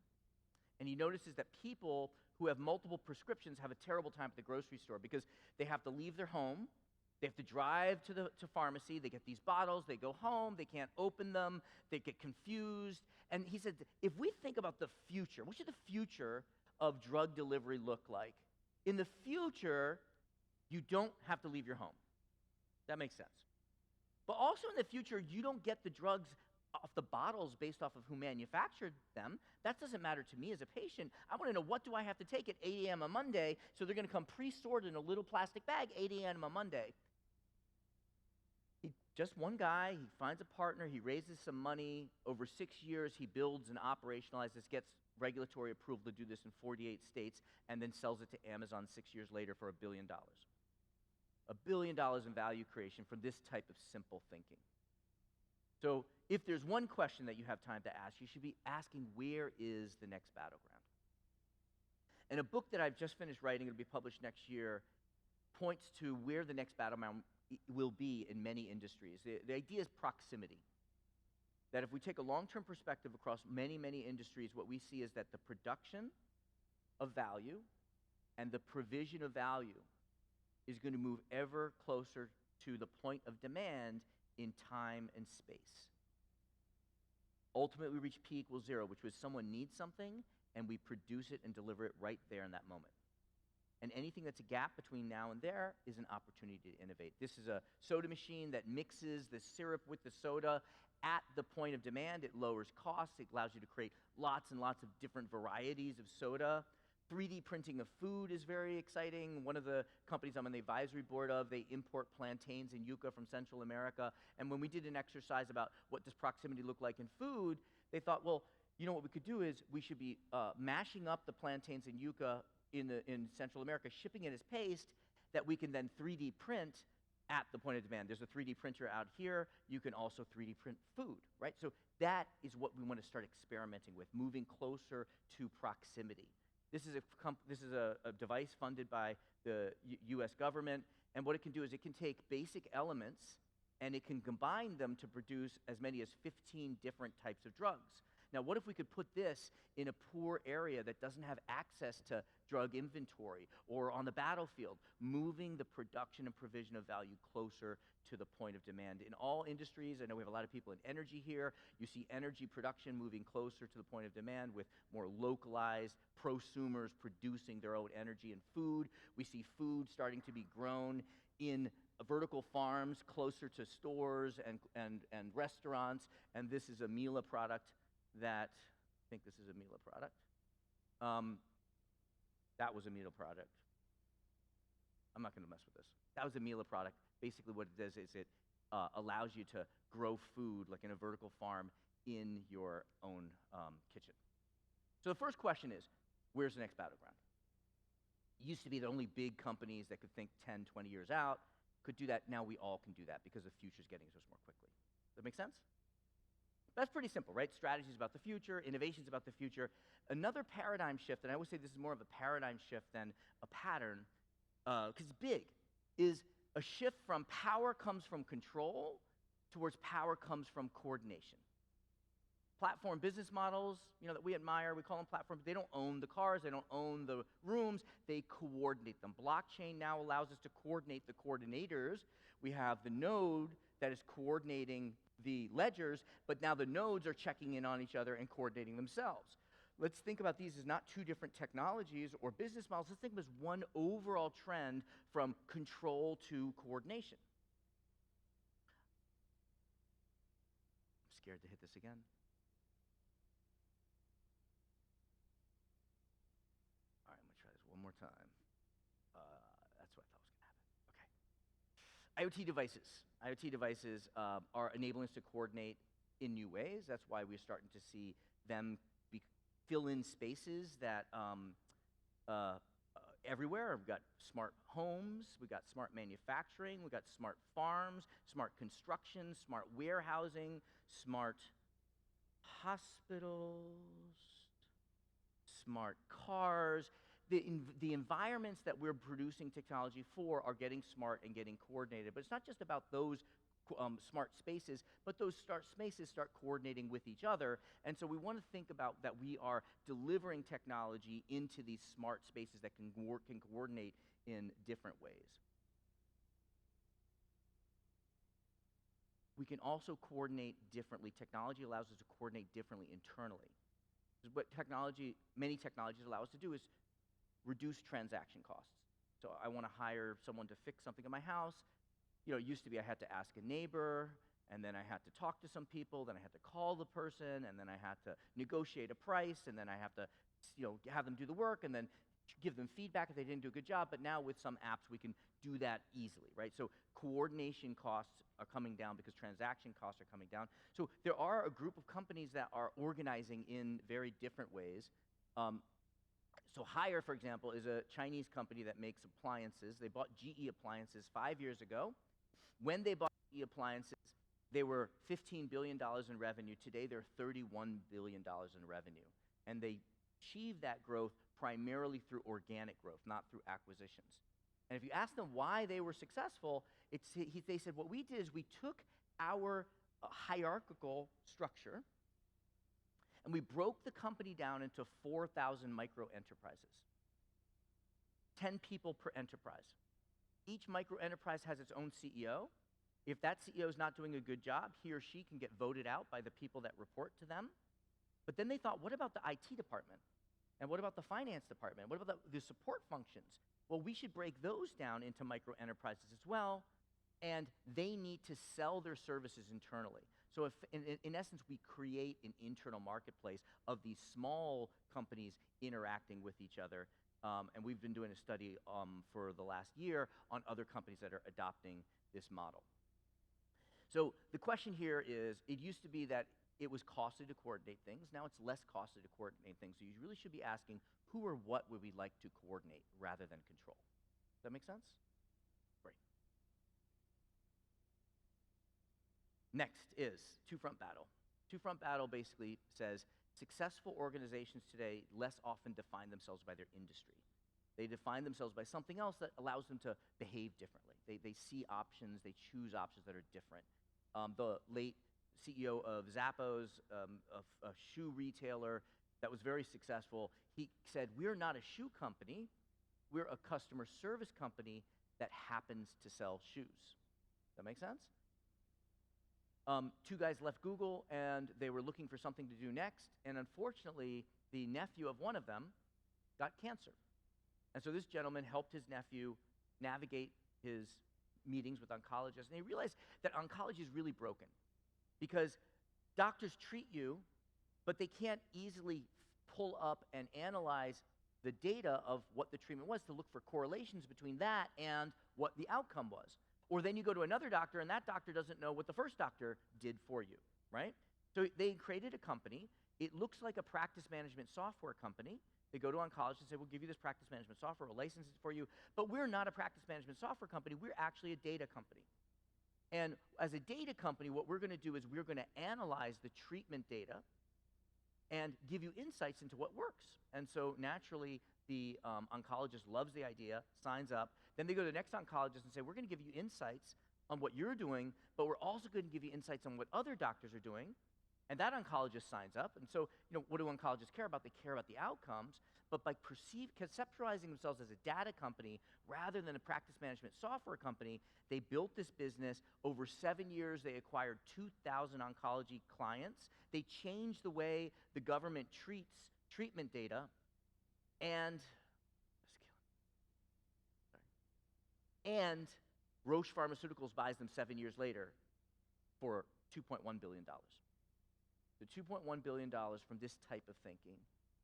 And he notices that people who have multiple prescriptions have a terrible time at the grocery store because they have to leave their home. They have to drive to pharmacy, they get these bottles, they go home, they can't open them, they get confused. And he said, if we think about the future, what should the future of drug delivery look like? In the future, you don't have to leave your home. That makes sense. But also in the future, you don't get the drugs off the bottles based off of who manufactured them. That doesn't matter to me as a patient. I want to know, what do I have to take at 8 a.m. on Monday? So they're going to come pre-stored in a little plastic bag, 8 a.m. on Monday. Just one guy, he finds a partner, he raises some money. Over 6 years, he builds and operationalizes this, gets regulatory approval to do this in 48 states, and then sells it to Amazon 6 years later for $1 billion. $1 billion in value creation for this type of simple thinking. So if there's one question that you have time to ask, you should be asking, where is the next battleground? And a book that I've just finished writing, it'll be published next year, points to where the next battleground will be in many industries. The idea is proximity. That if we take a long-term perspective across many, many industries, what we see is that the production of value and the provision of value is going to move ever closer to the point of demand in time and space. Ultimately, we reach P equals 0, which was someone needs something, and we produce it and deliver it right there in that moment. And anything that's a gap between now and there is an opportunity to innovate. This is a soda machine that mixes the syrup with the soda at the point of demand. It lowers costs. It allows you to create lots and lots of different varieties of soda. 3D printing of food is very exciting. One of the companies I'm on the advisory board of, they import plantains and yucca from Central America. And when we did an exercise about what does proximity look like in food, they thought, well, you know what we could do is we should be mashing up the plantains and yucca in Central America, shipping it as paste that we can then 3D print at the point of demand. There's a 3D printer out here. You can also 3D print food, right? So that is what we want to start experimenting with, moving closer to proximity. This is a device funded by the US government, and what it can do is it can take basic elements and it can combine them to produce as many as 15 different types of drugs. Now, what if we could put this in a poor area that doesn't have access to drug inventory or on the battlefield, moving the production and provision of value closer to the point of demand? In all industries, I know we have a lot of people in energy here, you see energy production moving closer to the point of demand with more localized prosumers producing their own energy and food. We see food starting to be grown in vertical farms closer to stores and restaurants, and this is a Miele product that, I think this is a Miele product. That was a Miele product. I'm not going to mess with this. That was a Miele product. Basically what it does is it allows you to grow food like in a vertical farm in your own kitchen. So the first question is, where's the next battleground? It used to be that only big companies that could think 10, 20 years out could do that. Now we all can do that because the future's getting to us more quickly. Does that make sense? That's pretty simple, right? Strategy is about the future, innovation is about the future. Another paradigm shift, and I always say this is more of a paradigm shift than a pattern, because it's big, is a shift from power comes from control towards power comes from coordination. Platform business models, that we admire, we call them platforms. They don't own the cars, they don't own the rooms, they coordinate them. Blockchain now allows us to coordinate the coordinators. We have the node that is coordinating the ledgers, but now the nodes are checking in on each other and coordinating themselves. Let's think about these as not two different technologies or business models. Let's think of them as one overall trend from control to coordination. I'm scared to hit this again. All right, I'm going to try this one more time. That's what I thought was going to happen. Okay. IoT devices. IoT devices are enabling us to coordinate in new ways. That's why we're starting to see them fill in spaces that everywhere. We've got smart homes, we've got smart manufacturing, we've got smart farms, smart construction, smart warehousing, smart hospitals, smart cars. The environments that we're producing technology for are getting smart and getting coordinated. But it's not just about those smart spaces, but those smart spaces start coordinating with each other. And so we want to think about that we are delivering technology into these smart spaces that can coordinate in different ways. We can also coordinate differently. Technology allows us to coordinate differently internally. What many technologies allow us to do is reduce transaction costs. So I want to hire someone to fix something in my house. It used to be I had to ask a neighbor, and then I had to talk to some people, then I had to call the person, and then I had to negotiate a price, and then I have to have them do the work, and then give them feedback if they didn't do a good job. But now with some apps, we can do that easily, right? So coordination costs are coming down because transaction costs are coming down. So there are a group of companies that are organizing in very different ways. So Haier, for example, is a Chinese company that makes appliances. They bought GE Appliances 5 years ago. When they bought GE Appliances, they were $15 billion in revenue. Today, they're $31 billion in revenue. And they achieved that growth primarily through organic growth, not through acquisitions. And if you ask them why they were successful, they said, what we did is we took our hierarchical structure and we broke the company down into 4,000 micro enterprises, 10 people per enterprise. Each micro enterprise has its own CEO. If that CEO is not doing a good job, he or she can get voted out by the people that report to them. But then they thought, what about the IT department? And what about the finance department? What about the support functions? Well, we should break those down into micro enterprises as well, and they need to sell their services internally. So if, in essence, we create an internal marketplace of these small companies interacting with each other, and we've been doing a study for the last year on other companies that are adopting this model. So the question here is, it used to be that it was costly to coordinate things. Now it's less costly to coordinate things. So you really should be asking, who or what would we like to coordinate rather than control? Does that make sense? Great. Next is two-front battle. Two-front battle basically says successful organizations today less often define themselves by their industry. They define themselves by something else that allows them to behave differently. They see options, they choose options that are different. The late CEO of Zappos, a shoe retailer that was very successful, he said, we're not a shoe company, we're a customer service company that happens to sell shoes. That make sense? Two guys left Google, and they were looking for something to do next, and unfortunately, the nephew of one of them got cancer. And so this gentleman helped his nephew navigate his meetings with oncologists, and he realized that oncology is really broken because doctors treat you, but they can't easily pull up and analyze the data of what the treatment was to look for correlations between that and what the outcome was. Or then you go to another doctor, and that doctor doesn't know what the first doctor did for you, right? So they created a company. It looks like a practice management software company. They go to oncologists and say, we'll give you this practice management software, we'll license it for you, but we're not a practice management software company, we're actually a data company. And as a data company, what we're gonna do is we're gonna analyze the treatment data and give you insights into what works. And so naturally, the oncologist loves the idea, signs up, then they go to the next oncologist and say, we're gonna give you insights on what you're doing, but we're also gonna give you insights on what other doctors are doing. And that oncologist signs up. And so, what do oncologists care about? They care about the outcomes, but by conceptualizing themselves as a data company rather than a practice management software company, they built this business. Over 7 years, they acquired 2,000 oncology clients. They changed the way the government treats treatment data, and Roche Pharmaceuticals buys them 7 years later for $2.1 billion. The $2.1 billion from this type of thinking.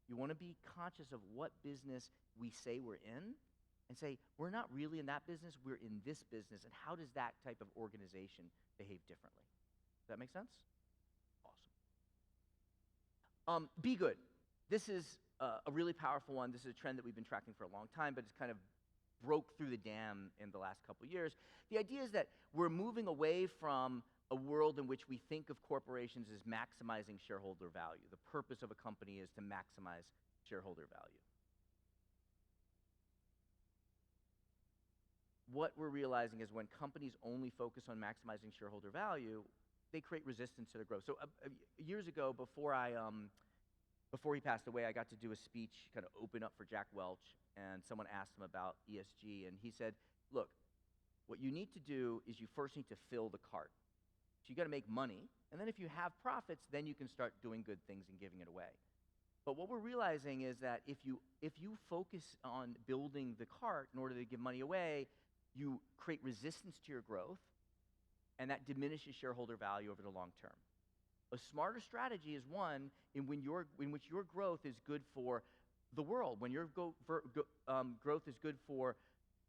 You want to be conscious of what business we say we're in and say, we're not really in that business, we're in this business, and how does that type of organization behave differently? Does that make sense? Awesome. Be good. This is a really powerful one. This is a trend that we've been tracking for a long time, but it's kind of broke through the dam in the last couple years. The idea is that we're moving away from a world in which we think of corporations as maximizing shareholder value. The purpose of a company is to maximize shareholder value. What we're realizing is when companies only focus on maximizing shareholder value, they create resistance to their growth. So years ago, before he passed away, I got to do a speech, kind of open up for Jack Welch, and someone asked him about ESG, and he said, look, what you need to do is you first need to fill the cart. So you got to make money, and then if you have profits, then you can start doing good things and giving it away. But what we're realizing is that if you focus on building the cart in order to give money away, you create resistance to your growth, and that diminishes shareholder value over the long term. A smarter strategy is one in which your growth is good for the world, when your growth is good for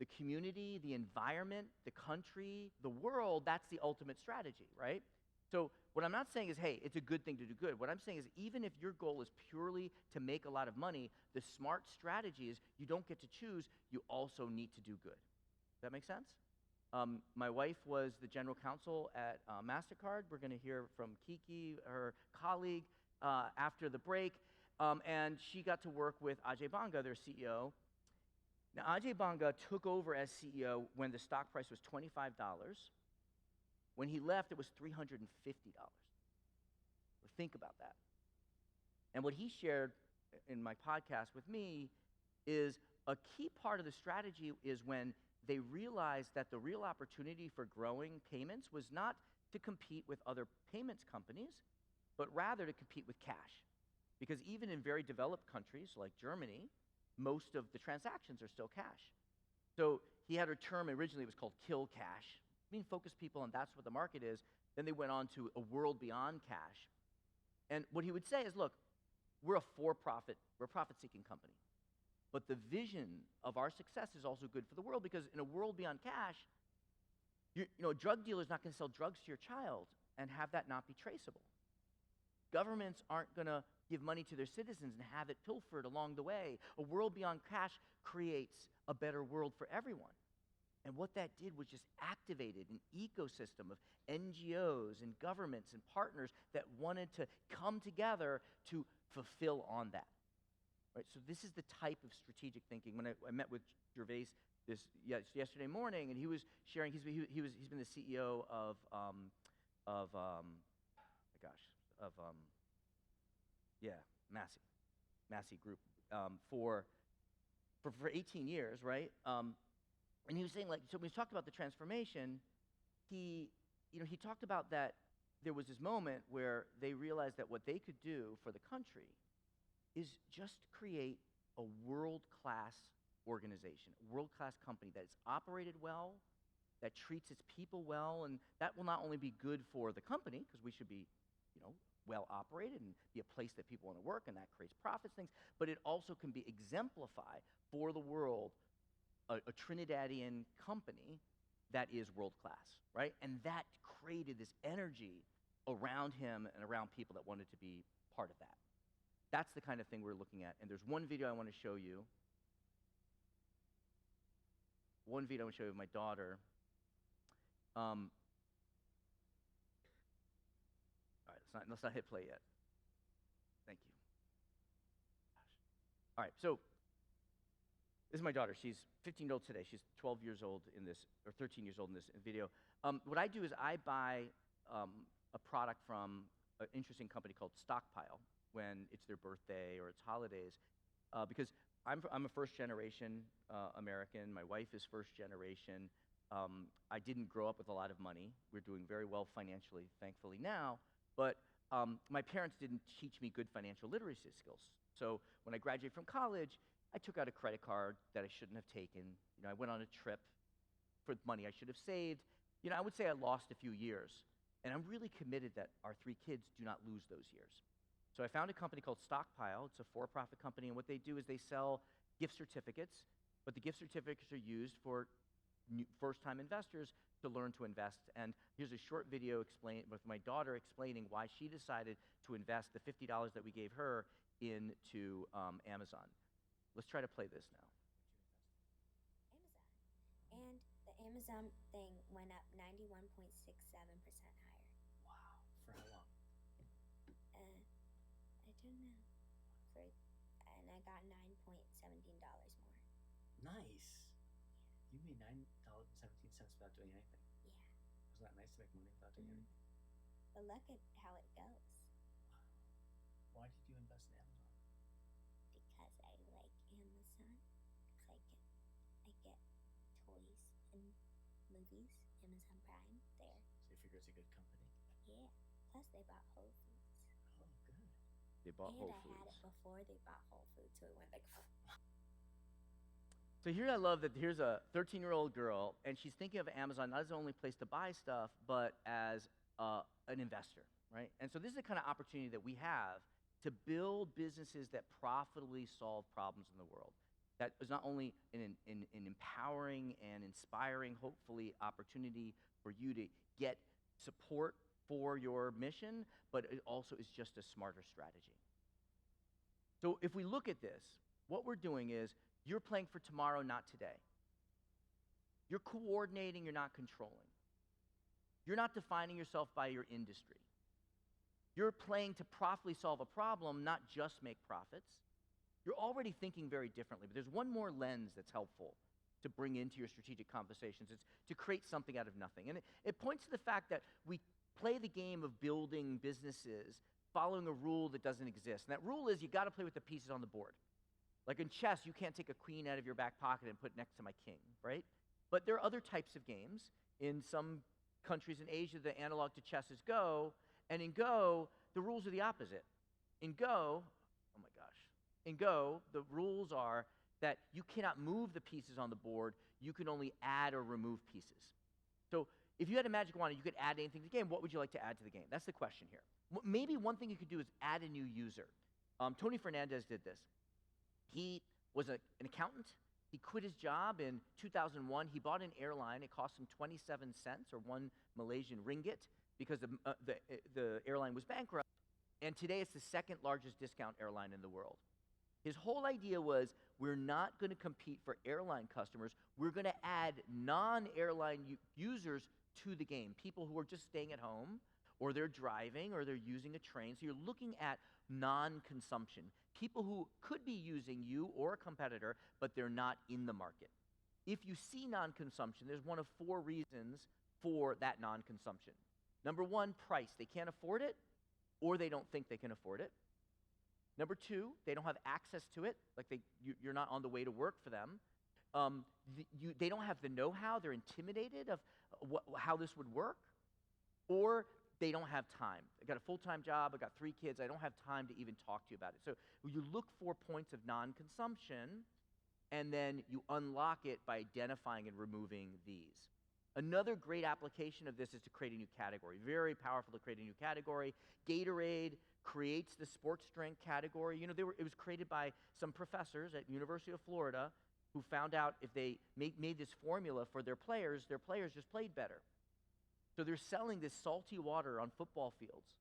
the community, the environment, the country, the world. That's the ultimate strategy, right? So what I'm not saying is, hey, it's a good thing to do good. What I'm saying is even if your goal is purely to make a lot of money, the smart strategy is you don't get to choose, you also need to do good. Does that make sense? My wife was the general counsel at MasterCard. We're going to hear from Kiki, her colleague, after the break. And she got to work with Ajay Banga, their CEO. Now, Ajay Banga took over as CEO when the stock price was $25. When he left, it was $350. Think about that. And what he shared in my podcast with me is a key part of the strategy is when they realized that the real opportunity for growing payments was not to compete with other payments companies, but rather to compete with cash. Because even in very developed countries like Germany, most of the transactions are still cash. So he had a term, originally it was called kill cash, meaning focus people on that's what the market is. Then they went on to a world beyond cash. And what he would say is, look, we're a profit-seeking company. But the vision of our success is also good for the world, because in a world beyond cash, a drug dealer is not going to sell drugs to your child and have that not be traceable. Governments aren't going to give money to their citizens and have it pilfered along the way. A world beyond cash creates a better world for everyone. And what that did was just activated an ecosystem of NGOs and governments and partners that wanted to come together to fulfill on that. Right? So this is the type of strategic thinking. When I met with Gervais yesterday morning, and he was sharing, he's been the CEO of Massey Group for 18 years, right? And he was saying, like, so when he talked about the transformation, he talked about that there was this moment where they realized that what they could do for the country is just create a world-class organization, a world-class company that is operated well, that treats its people well, and that will not only be good for the company, because we should be, well operated and be a place that people want to work, and that creates profits, things, but it also can be exemplify for the world a Trinidadian company that is world-class, right? And that created this energy around him and around people that wanted to be part of that. That's the kind of thing we're looking at. And there's one video I want to show you. One video I want to show you of my daughter. All right, let's not hit play yet. Thank you. Gosh. All right, so this is my daughter. She's 15-year-old today. She's 12 years old in this, or 13 years old in this video. What I do is I buy a product from an interesting company called Stockpile when it's their birthday or it's holidays, because I'm a first-generation American. My wife is first-generation. I didn't grow up with a lot of money. We're doing very well financially, thankfully now, but my parents didn't teach me good financial literacy skills. So when I graduated from college, I took out a credit card that I shouldn't have taken. I went on a trip for money I should have saved. I would say I lost a few years, and I'm really committed that our 3 kids do not lose those years. So I found a company called Stockpile. It's a for-profit company, and what they do is they sell gift certificates, but the gift certificates are used for first-time investors to learn to invest. And here's a short video with my daughter explaining why she decided to invest the $50 that we gave her into Amazon. Let's try to play this now. Amazon. And the Amazon thing went up 91.67% higher. Wow. For how long? I don't know. And I got $9.17 more. Nice. You made $9.17 without doing anything. Yeah. Wasn't that nice to make money without doing anything? But look at how it goes. Wow. Why did you invest in Amazon? Because I like Amazon. Because I get toys and movies. Amazon Prime there. So you figure it's a good company? Yeah. Plus they bought Whole Foods. Oh, good. They bought And Whole I had it Foods. before they bought Whole Foods, so it went like. So here I love that here's a 13-year-old girl, and she's thinking of Amazon not as the only place to buy stuff, but as an investor, right? And so this is the kind of opportunity that we have to build businesses that profitably solve problems in the world. That is not only an empowering and inspiring, hopefully, opportunity for you to get support for your mission, but it also is just a smarter strategy. So if we look at this, what we're doing is you're playing for tomorrow, not today. You're coordinating, you're not controlling. You're not defining yourself by your industry. You're playing to profitably solve a problem, not just make profits. You're already thinking very differently, but there's one more lens that's helpful to bring into your strategic conversations. It's to create something out of nothing. And it points to the fact that we play the game of building businesses following a rule that doesn't exist. And that rule is you got to play with the pieces on the board. Like in chess, you can't take a queen out of your back pocket and put it next to my king, right? But there are other types of games. In some countries in Asia, the analog to chess is Go, and in Go, the rules are the opposite. In Go, oh my gosh, in Go, the rules are that you cannot move the pieces on the board, you can only add or remove pieces. So if you had a magic wand and you could add anything to the game, what would you like to add to the game? That's the question here. Maybe one thing you could do is add a new user. Tony Fernandez did this. He was an accountant. He quit his job in 2001. He bought an airline. It cost him 27 cents or 1 Malaysian ringgit because the airline was bankrupt. And today it's the second largest discount airline in the world. His whole idea was, we're not going to compete for airline customers. We're going to add non-airline users to the game, people who are just staying at home, or they're driving, or they're using a train. So you're looking at non-consumption, people who could be using you or a competitor, but they're not in the market. If you see non-consumption, there's one of 4 reasons for that non-consumption. Number 1, price. They can't afford it, or they don't think they can afford it. Number 2, they don't have access to it, like you're not on the way to work for them. They don't have the know-how, they're intimidated of how this would work, or they don't have time. I got a full-time job, I got 3 kids, I don't have time to even talk to you about it. So you look for points of non-consumption, and then you unlock it by identifying and removing these. Another great application of this is to create a new category. Very powerful to create a new category. Gatorade creates the sports drink category. You know, it was created by some professors at University of Florida who found out if they made this formula for their players just played better. So they're selling this salty water on football fields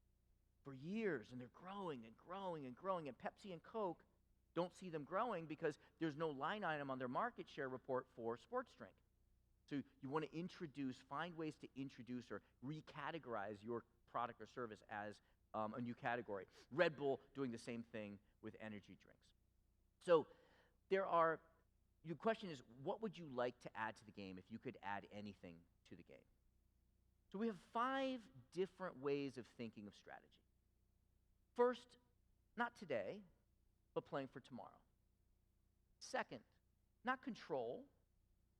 for years, and they're growing and growing and growing, and Pepsi and Coke don't see them growing because there's no line item on their market share report for sports drink. So you want to find ways to introduce or recategorize your product or service as a new category. Red Bull doing the same thing with energy drinks. So your question is, what would you like to add to the game if you could add anything to the game? So we have 5 different ways of thinking of strategy. First, not today, but playing for tomorrow. Second, not control,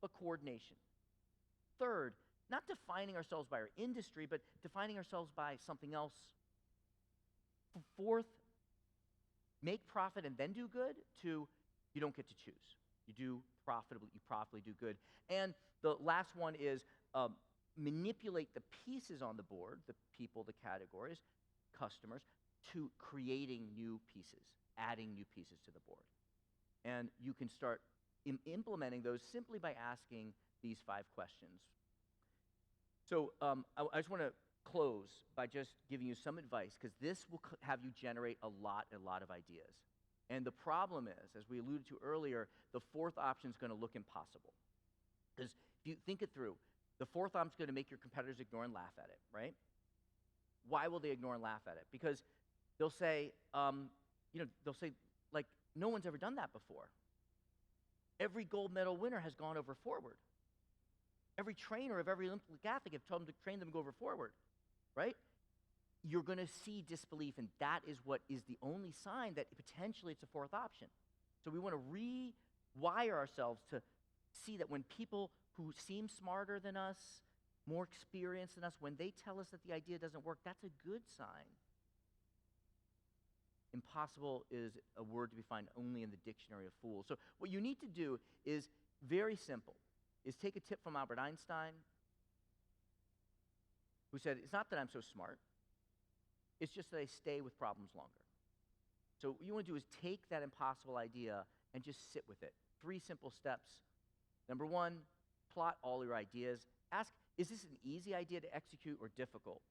but coordination. Third, not defining ourselves by our industry, but defining ourselves by something else. Fourth, make profit and then do good, to you don't get to choose. You profitably do good. And the last one is manipulate the pieces on the board, the people, the categories, customers, to creating new pieces, adding new pieces to the board. And you can start implementing those simply by asking these 5 questions. So I just want to close by just giving you some advice, because this will have you generate a lot of ideas. And the problem is, as we alluded to earlier, the 4th option is going to look impossible. Because if you think it through, the 4th option is going to make your competitors ignore and laugh at it, right? Why will they ignore and laugh at it? Because they'll say, like, no one's ever done that before. Every gold medal winner has gone over forward. Every trainer of every Olympic athlete have told them to train them to go over forward, right? You're going to see disbelief, and that is what is the only sign that potentially it's a 4th option. So we want to rewire ourselves to see that when people who seem smarter than us, more experienced than us, when they tell us that the idea doesn't work, that's a good sign. Impossible is a word to be found only in the dictionary of fools. So what you need to do is very simple, is take a tip from Albert Einstein, who said, it's not that I'm so smart, it's just that I stay with problems longer. So what you want to do is take that impossible idea and just sit with it. 3 simple steps. Number 1, plot all your ideas. Ask, is this an easy idea to execute or difficult?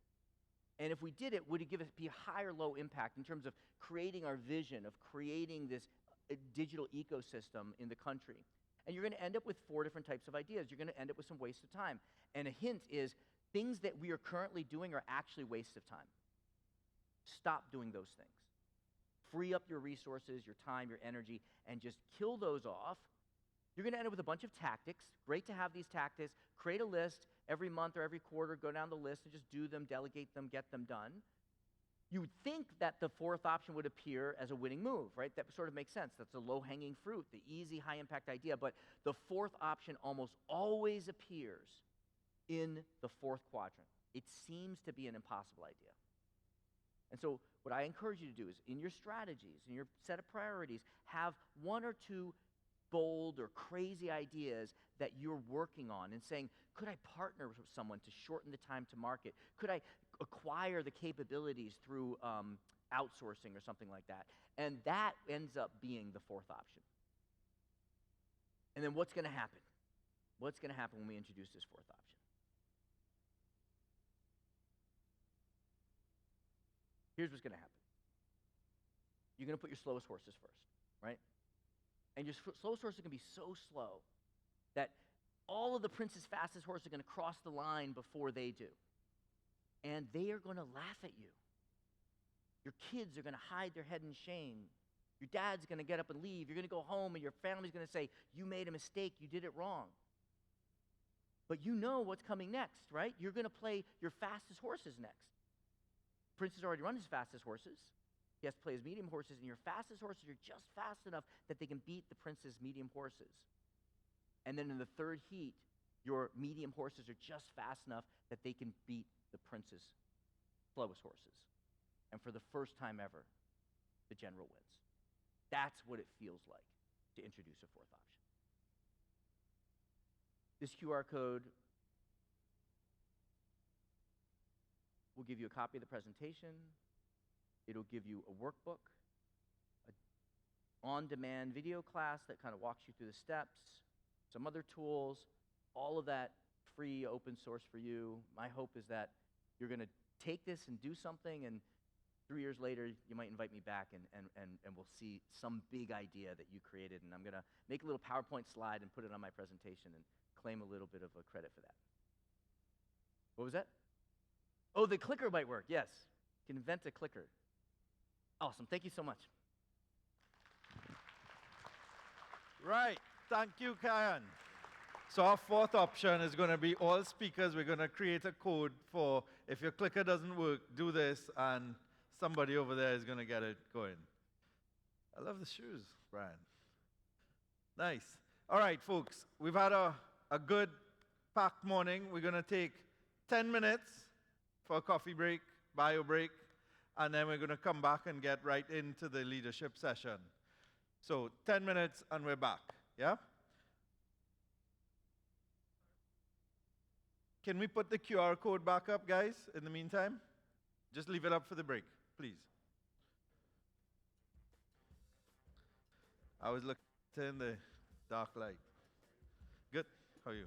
And if we did it, would it be a high or low impact in terms of creating our vision, of creating this digital ecosystem in the country? And you're going to end up with 4 different types of ideas. You're going to end up with some waste of time. And a hint is, things that we are currently doing are actually waste of time. Stop doing those things. Free up your resources, your time, your energy, and just kill those off. You're going to end up with a bunch of tactics. Great to have these tactics. Create a list every month or every quarter. Go down the list and just do them, delegate them, get them done. You would think that the 4th option would appear as a winning move, right? That sort of makes sense. That's a low-hanging fruit, the easy, high-impact idea. But the 4th option almost always appears in the 4th quadrant. It seems to be an impossible idea. And so what I encourage you to do is, in your strategies, in your set of priorities, have 1 or 2 bold or crazy ideas that you're working on and saying, could I partner with someone to shorten the time to market? Could I acquire the capabilities through outsourcing or something like that? And that ends up being the 4th option. And then what's going to happen? What's going to happen when we introduce this 4th option? Here's what's going to happen. You're going to put your slowest horses first, right? And your slowest horse is going to be so slow that all of the prince's fastest horses are going to cross the line before they do. And they are going to laugh at you. Your kids are going to hide their head in shame. Your dad's going to get up and leave. You're going to go home and your family's going to say, you made a mistake, you did it wrong. But you know what's coming next, right? You're going to play your fastest horses next. Prince has already run his fastest horses. He has to play his medium horses, and your fastest horses are just fast enough that they can beat the prince's medium horses. And then in the third heat, your medium horses are just fast enough that they can beat the prince's slowest horses. And for the first time ever, the general wins. That's what it feels like to introduce a fourth option. This QR code will give you a copy of the presentation. It'll give you a workbook, an on-demand video class that kind of walks you through the steps, some other tools, all of that free, open source for you. My hope is that you're going to take this and do something, and 3 years later, you might invite me back, and we'll see some big idea that you created, and I'm going to make a little PowerPoint slide and put it on my presentation and claim a little bit of a credit for that. What was that? Oh, the clicker might work, yes. You can invent a clicker. Awesome, thank you so much. Right. Thank you, Kayan. So our fourth option is going to be all speakers. We're going to create a code for if your clicker doesn't work, do this, and somebody over there is going to get it going. I love the shoes, Brian. Nice. All right, folks. We've had a good packed morning. We're going to take 10 minutes for a coffee break, bio break, and then we're going to come back and get right into the leadership session. So 10 minutes and we're back, yeah? Can we put the QR code back up, guys, in the meantime? Just leave it up for the break, please. I was looking in the dark light. Good, how are you?